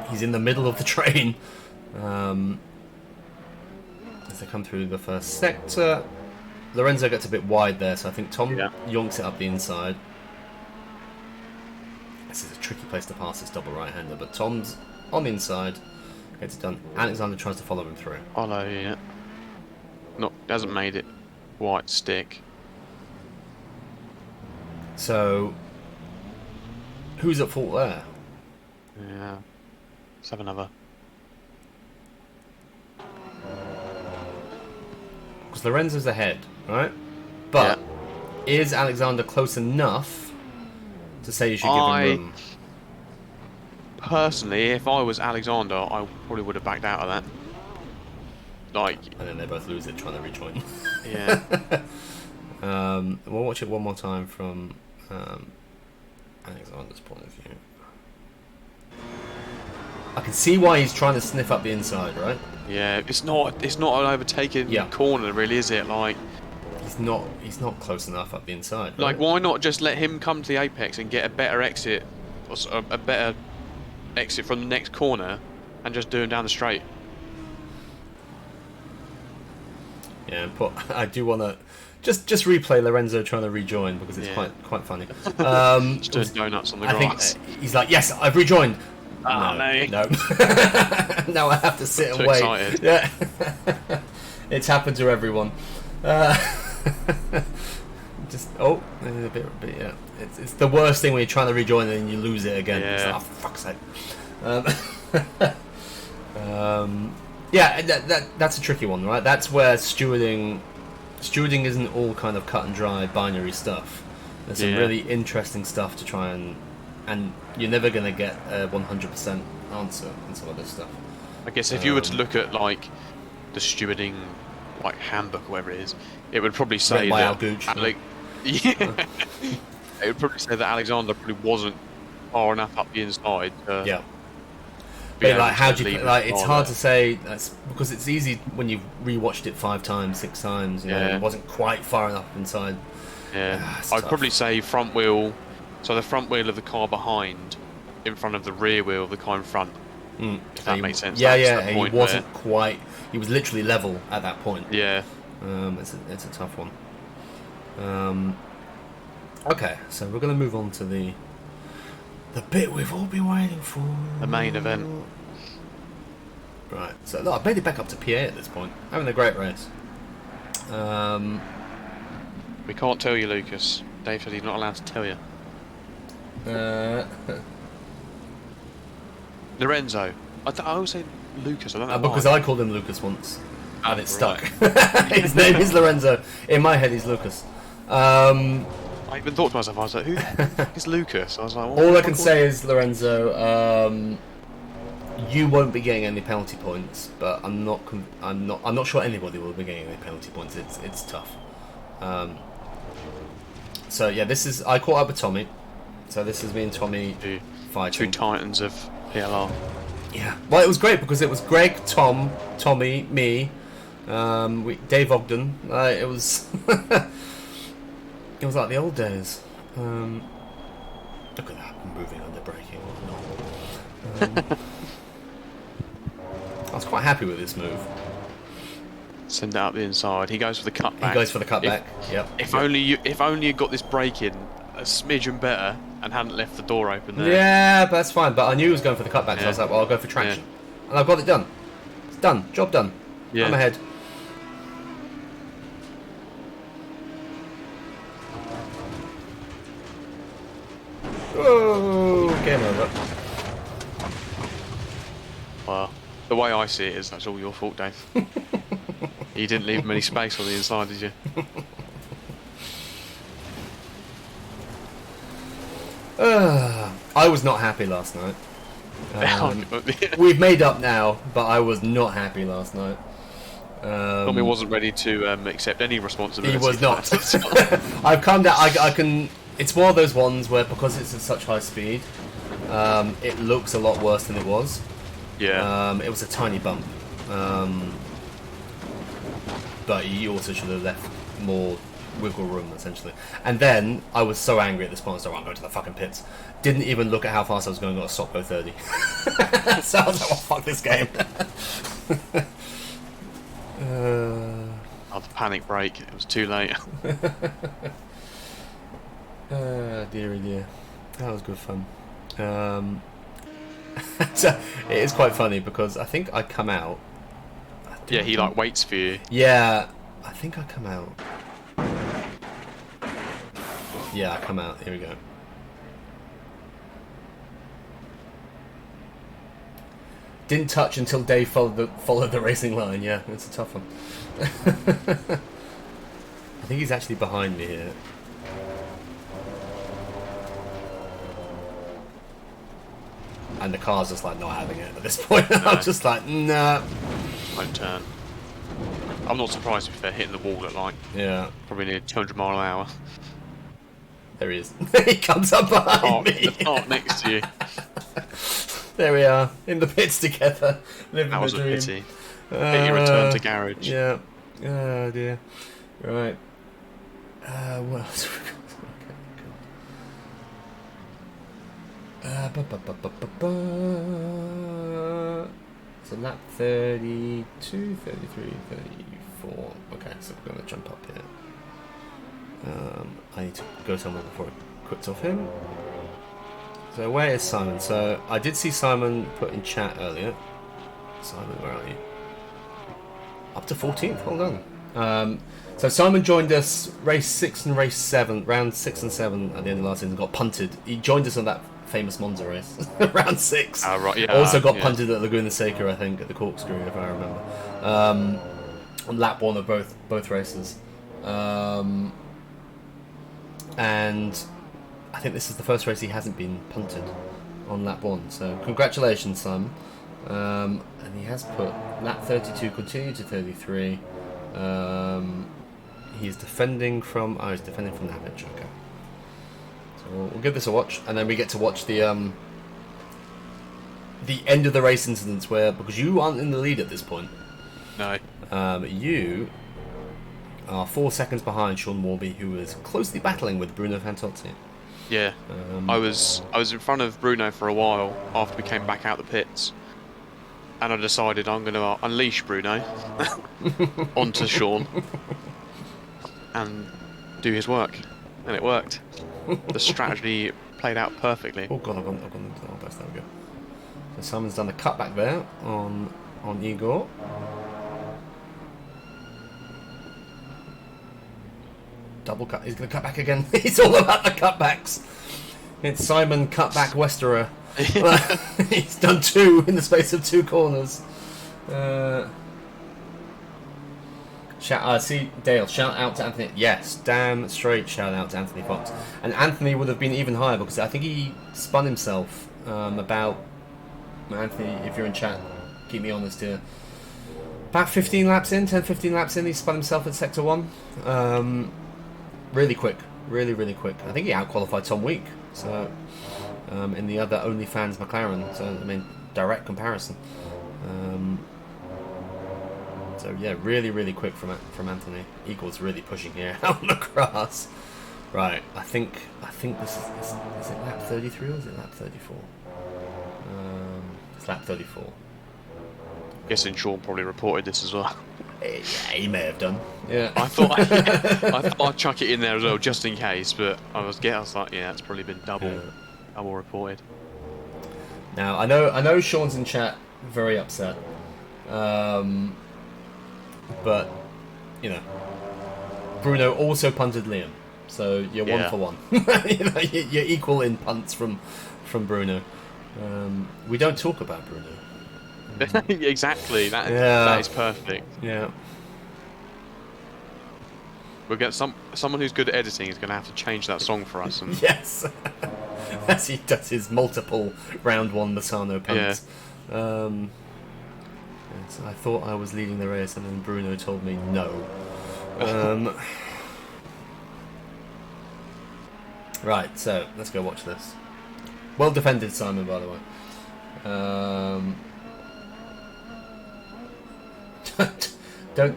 He's in the middle of the train as they come through the first sector. Lorenzo gets a bit wide there, so I think Tom yonks it up the inside. This is a tricky place to pass this double right-hander, but Tom's on the inside, gets it done. Alexander tries to follow him through. Follow, yeah. Hasn't made it quite stick. So, who's at fault there? Yeah. Let's have another. Because Lorenzo's ahead, right? But is Alexander close enough to say you should give him room? Personally, if I was Alexander, I probably would have backed out of that. Like, and then they both lose it trying to rejoin. Yeah. We'll watch it one more time from Alexander's point of view. I can see why he's trying to sniff up the inside, right? Yeah, it's not an overtaken corner, really, is it? Like, he's not close enough up the inside. Right? Like, why not just let him come to the apex and get a better exit, or a better exit from the next corner, and just do him down the straight? Yeah, I do want to just replay Lorenzo trying to rejoin because it's quite funny. Just doing donuts on the grass. I think he's like, yes, I've rejoined. No. No, I have to sit and wait. Excited. Yeah, it's happened to everyone. Just a bit, yeah. It's the worst thing when you're trying to rejoin and then you lose it again. Yeah. It's like, oh, fuck's sake. That's a tricky one, right? That's where stewarding isn't all kind of cut and dry binary stuff. There's some really interesting stuff to try and you're never going to get a 100% answer in some of this stuff. I guess if you were to look at like the stewarding like handbook or whatever it is, it would probably say that it would probably say that Alexander probably wasn't far enough up the inside. But like, how do you it's hard to say. That's because it's easy when you've rewatched it 5 times, 6 times. You know, it wasn't quite far enough inside. Yeah, I'd probably say front wheel. So the front wheel of the car behind, in front of the rear wheel of the car in front. If that makes sense. He wasn't quite. He was literally level at that point. Yeah. It's a tough one. Okay, so we're going to move on to the bit we've all been waiting for. The main event. Right. So I've made it back up to PA at this point. Having a great race. We can't tell you, Lucas. Dave said he's not allowed to tell you. Lorenzo. I always say Lucas. I don't know because why. I called him Lucas once, and it stuck. His name is Lorenzo. In my head, he's Lucas. I even thought to myself, I was like, who the heck is Lucas? I was like, all I can say is, Lorenzo, you won't be getting any penalty points, but I'm not sure anybody will be getting any penalty points. It's tough. So yeah, I caught up with Tommy. So this is me and Tommy fighting. 2 titans of PLR. Yeah. Well, it was great because it was Greg, Tom, Tommy, me, Dave Ogden. It was it was like the old days. Look at that, moving under braking. I was quite happy with this move. Send it up the inside. He goes for the cutback. He goes for the cutback. If only you got this break in a smidgen better and hadn't left the door open there. Yeah, but that's fine. But I knew he was going for the cutback, so I was like, well, I'll go for traction. And I've got it done. It's done. Job done. Yeah. I'm ahead. Oh, game over. Well, the way I see it is that's all your fault, Dave. You didn't leave him any space on the inside, did you? I was not happy last night. We've made up now, but I was not happy last night. Tommy wasn't ready to accept any responsibility. He was not. I've calmed down. I can. It's one of those ones where, because it's at such high speed, it looks a lot worse than it was. Yeah. It was a tiny bump. But you also should have left more wiggle room, essentially. And then I was so angry at this point, so I'm going to the fucking pits. Didn't even look at how fast I was going, got a stop go 30. So I was like, well, fuck this game. The panic brake, it was too late. Dearie dear. That was good fun. So it is quite funny because I think I come out. Yeah, he like waits for you. Yeah, I think I come out. Yeah, I come out. Here we go. Didn't touch until Dave followed the racing line. Yeah, it's a tough one. I think he's actually behind me here. And the car's just like not having it at this point. No. I'm just like, nah. Won't turn. I'm not surprised if they're hitting the wall at like probably near 200 mile an hour. There he is. He comes up behind me. The park next to you. There we are, in the pits together. Living That was the a dream. pity. Pity return to garage. Yeah. Oh dear. Right. What else have we got? So lap 32, 33, 34. Okay, so we're going to jump up here. I need to go somewhere before it quits off him. So where is Simon? So I did see Simon put in chat earlier. Simon, where are you? Up to 14th, well done. So Simon joined us race 6 and race 7, round 6 and 7 at the end of last season, got punted. He joined us on that famous Monza race, round 6. Right, yeah, also got punted at Laguna Seca, I think, at the corkscrew, if I remember. On lap 1 of both races. And I think this is the first race he hasn't been punted on lap 1. So congratulations, Simon. And he has put lap 32 continue to 33. He's defending from Navage. Okay. So we'll give this a watch, and then we get to watch the end of the race incidents where, because you aren't in the lead at this point. No. You are 4 seconds behind Sean Warby, who is closely battling with Bruno Fantozzi. Yeah. I was in front of Bruno for a while after we came back out the pits, and I decided I'm going to unleash Bruno onto Sean and do his work, and it worked. The strategy played out perfectly. Oh god, I've gone into the best. There we go. So Simon's done a cutback there on Igor. Double cut. He's going to cut back again. It's all about the cutbacks. It's Simon Cutback Westerer. He's done 2 in the space of 2 corners. See Dale, shout out to Anthony. Yes, damn straight shout out to Anthony Fox. And Anthony would have been even higher because I think he spun himself about, Anthony, if you're in chat, keep me honest here, about 15 laps in, 10-15 laps in, he spun himself at sector 1. Really quick, really quick. I think he outqualified Tom Week, so in the other OnlyFans McLaren, so I mean, direct comparison. So yeah, really quick from Anthony. Eagles really pushing here out on the grass. Right, I think this is it lap 33 or is it lap 34? It's lap 34. Guessing Sean probably reported this as well. Yeah, he may have done. Yeah, I thought I'd chuck it in there as well just in case, but I was like, yeah, it's probably been double reported. Now I know Sean's in chat very upset. But, you know, Bruno also punted Liam, so you're 1 for 1. You're equal in punts from Bruno. We don't talk about Bruno. Exactly. That is perfect. Yeah. We'll get someone who's good at editing is going to have to change that song for us. And yes. as he does his multiple round one Misano punts. Yes, I thought I was leading the race, and then Bruno told me no. Right, so let's go watch this. Well defended, Simon, by the way.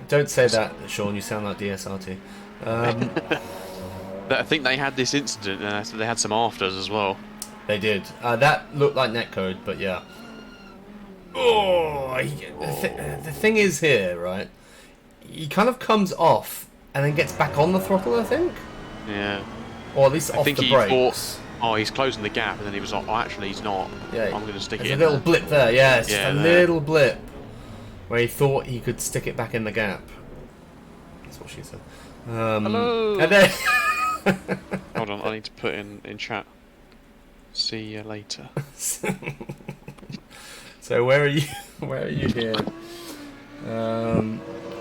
Don't say that, Sean. You sound like DSRT. I think they had this incident, and they had some afters as well. They did. That looked like netcode, but yeah. The thing is here, right? He kind of comes off and then gets back on the throttle, I think. Yeah. Or at least I off think the he brakes. thought, he's closing the gap, and then he was like, oh, actually, he's not. Yeah. I'm going to stick it There's in a little blip there. Yeah, it's just a there. little blip where he thought he could stick it back in the gap. That's what she said. Hello. And then Hold on, I need to put in chat. See you later. So where are you? Where are you here?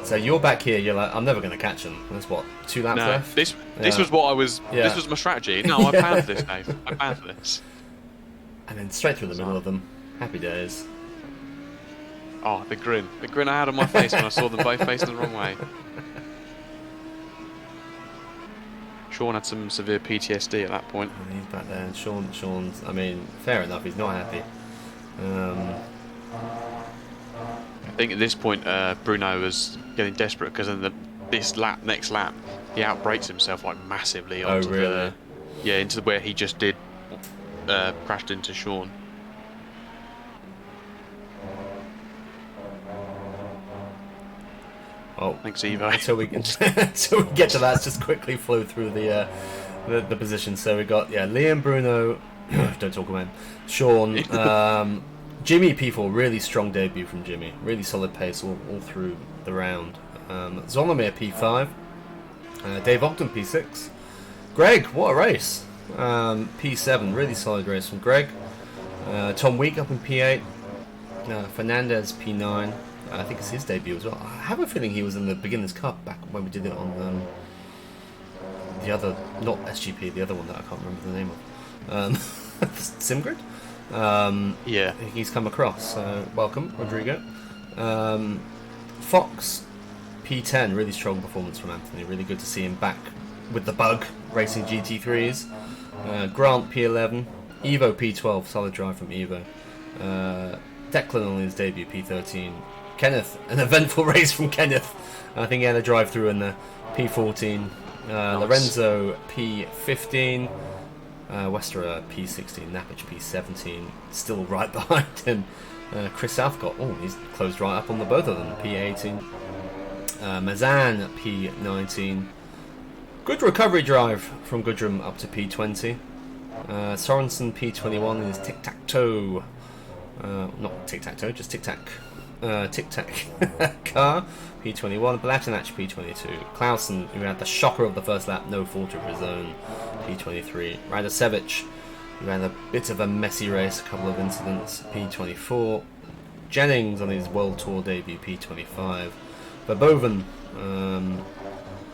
So you're back here. You're like, I'm never going to catch him. There's what, 2 laps left? This was what I was. Yeah. This was my strategy. No, I planned this, Dave. I planned this. And then straight through the middle of them. Happy days. Oh, the grin I had on my face when I saw them both facing the wrong way. Sean had some severe PTSD at that point. And he's back there. And Sean's. I mean, fair enough. He's not happy. I think at this point, Bruno was getting desperate because in next lap, he outbrakes himself like massively onto into where he just did crashed into Sean. Oh, thanks, Evo. Until we get to that, let's just quickly flow through the position. So we got Liam, Bruno. Don't talk about him. Sean. Jimmy P4, really strong debut from Jimmy. Really solid pace all through the round. Zolomir P5. Dave Ogden P6. Greg, what a race. P7, really solid race from Greg. Tom Week up in P8. Fernandez P9. I think it's his debut as well. I have a feeling he was in the Beginners Cup back when we did it on the other, not SGP, the other one that I can't remember the name of. Simgrid? Yeah. He's come across, so welcome, Rodrigo. Fox, P10, really strong performance from Anthony. Really good to see him back with the bug, racing GT3s. Grant, P11. Evo, P12, solid drive from Evo. Declan on his debut, P13. Kenneth, an eventful race from Kenneth. I think he had a drive through in the P14. Nice. Lorenzo, P15. Westerer P16, Napich P17, still right behind him. Chris Southcott, he's closed right up on the both of them, P18. Mazan P19. Good recovery drive from Goodrum up to P20. Sorensen P21 in his tic-tac-toe. Not tic-tac-toe, just tic-tac. Tic-tac car, P21. Balatinach P22. Clausen, who had the shocker of the first lap, no fault of his own, P23. Radasevic, who had a bit of a messy race, a couple of incidents, P24. Jennings on his World Tour debut, P25. Verboven,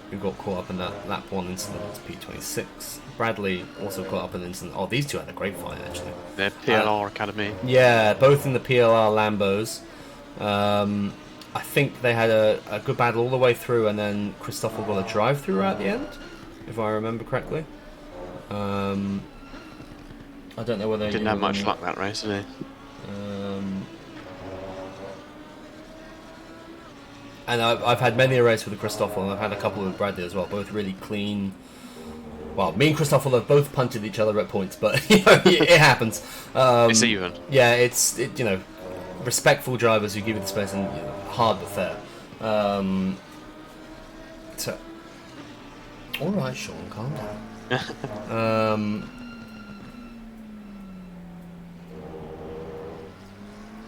who got caught up in that lap 1 incident, P26. Bradley also caught up in an incident. Oh, these two had a great fight, actually. They're PLR Academy. Yeah, both in the PLR Lambos. I think they had a good battle all the way through, and then Christoffel got a drive-through at the end, if I remember correctly. I don't know whether... Didn't have much luck that race, did he? And I've had many a race with Christoffel, and I've had a couple with Bradley as well, both really clean. Well, me and Christoffel have both punted each other at points, but it happens. It's even. Yeah, it's respectful drivers who give you the space, and hard but fair. So, all right, Sean, calm down.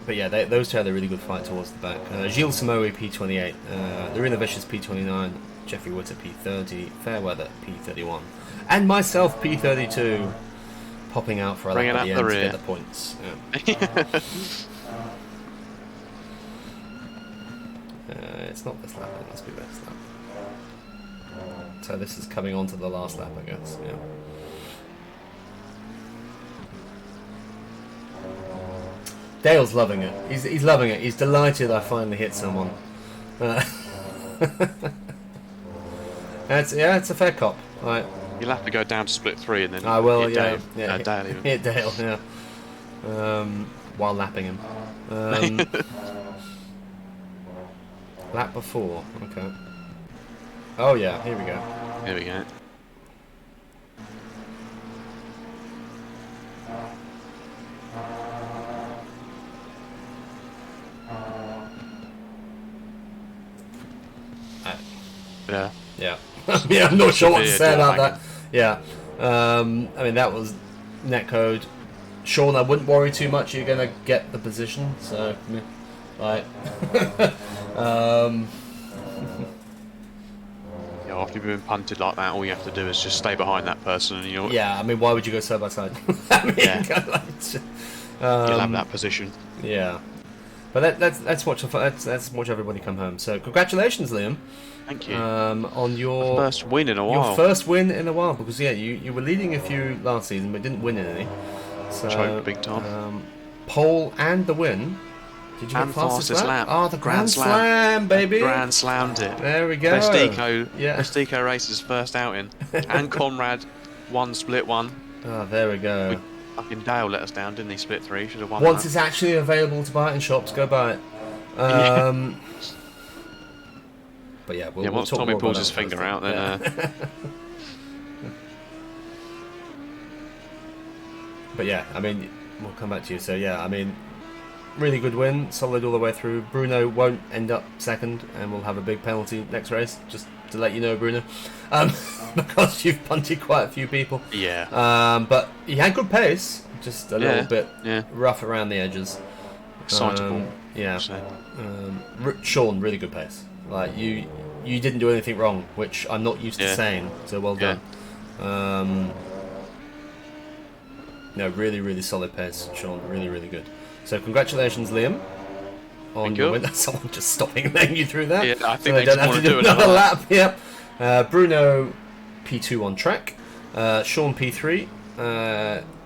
But yeah, those two had a really good fight towards the back. Gilles Samoe P28, Lorena Vicious P29, Jeffrey Witter P30, Fairweather P31, and myself P32, popping out for a lap at the end to get the points. Yeah. It's not this lap, it must be this lap. So this is coming on to the last lap, I guess. Yeah. Dale's loving it. He's loving it. He's delighted I finally hit someone. It's a fair cop. Right. You'll have to go down to split 3 and then I will. hit Yeah. Dave. Yeah. Dale even. Hit Dale. Yeah. While lapping him. Lap before. Okay. Oh yeah. Here we go. Here we go. Yeah. Yeah. Yeah, I'm not sure what to Severe say door about that. Yeah. I mean, that was netcode. Sean, I wouldn't worry too much. You're going to get the position. So, like... Yeah, after you've been punted like that, all you have to do is just stay behind that person and you'll... Yeah, I mean, why would you go side by side? I mean, Yeah. you'll have that position. Yeah. But let's watch everybody come home. So, congratulations, Liam. Thank you. On your first win in a while. Your first win in a while, because you were leading a few last season, but didn't win any. So, choked big time. Pole and the win. Did you and get fastest lap? Oh, the Grand Slam, baby! Grand Slammed it. There we go. Best Eco Races first outing, and Conrad won split 1. Oh, there we go. Fucking Dale let us down, didn't he? Split 3, should have won. Once that. it's actually available to buy it in shops, go buy it. But yeah, we'll once talk Tommy more pulls about his that finger first, out, then. But yeah, I mean, we'll come back to you. So yeah, I mean, really good win, solid all the way through. Bruno won't end up second, and we'll have a big penalty next race. Just to let you know, Bruno, because you've punted quite a few people. Yeah. But he had good pace, just a little bit rough around the edges. Excitable. Yeah. Sean, really good pace. Like you didn't do anything wrong, which I'm not used to saying. So well done. No, really, really solid pace, Sean. Really, really good. So congratulations, Liam, on your win. That's someone just stopping and letting you through that. Yeah, I think so they don't just have want to to do do another lap. Yep. Bruno P2 on track. Sean P3.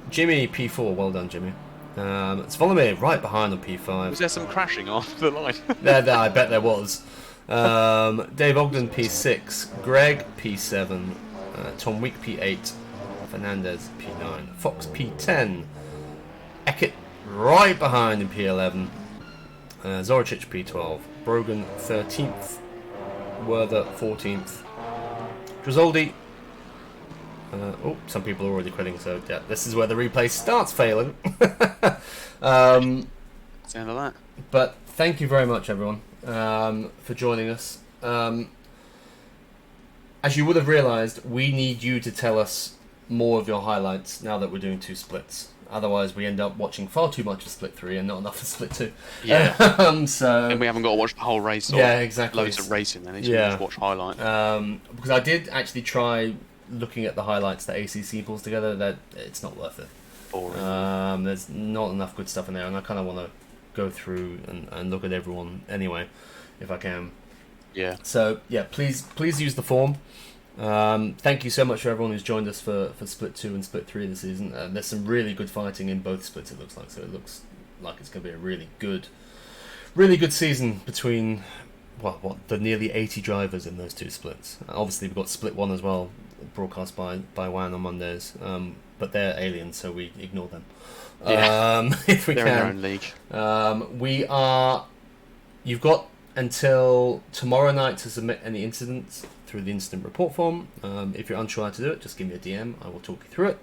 Jimmy P4. Well done, Jimmy. It's Volomir right behind on P5. Was there some crashing off the line? there, I bet there was. Dave Ogden P6. Greg P7. Tom Week P8. Fernandez P9. Fox P10. Eckert right behind in P11. Zoricic P12. Brogan 13th. Werther 14th. Drisoldi. Some people are already quitting, so yeah, this is where the replay starts failing. Sound of that. But thank you very much, everyone, for joining us. As you would have realised, we need you to tell us more of your highlights now that we're doing 2 splits. Otherwise, we end up watching far too much of Split 3 and not enough of Split 2. Yeah. So and we haven't got to watch the whole race. Or exactly. Loads of racing then. It's just watch highlights. Because I did actually try looking at the highlights that ACC pulls together. That it's not worth it. Boring. There's not enough good stuff in there, and I kind of want to go through and look at everyone anyway, if I can. Yeah. So yeah, please use the form. Thank you so much for everyone who's joined us for Split 2 and Split 3 this season. There's some really good fighting in both splits, it looks like. So it looks like it's going to be a really good season between the nearly 80 drivers in those 2 splits. Obviously, we've got Split 1 as well, broadcast by WAN on Mondays. But they're aliens, so we ignore them. If we they're can. in their own league. You've got until tomorrow night to submit any incidents through the incident report form. If you're unsure how to do it, just give me a DM. I will talk you through it.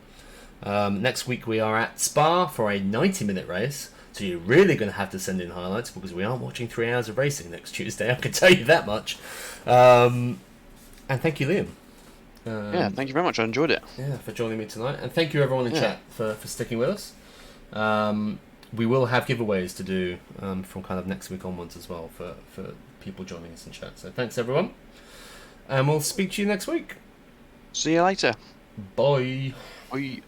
Next week we are at Spa for a 90-minute race. So you're really going to have to send in highlights because we are watching 3 hours of racing next Tuesday. I can tell you that much. And thank you, Liam. Thank you very much. I enjoyed it. Yeah, for joining me tonight. And thank you everyone in chat for sticking with us. We will have giveaways to do from kind of next week onwards as well for people joining us in chat. So thanks everyone. And we'll speak to you next week. See you later. Bye. Bye.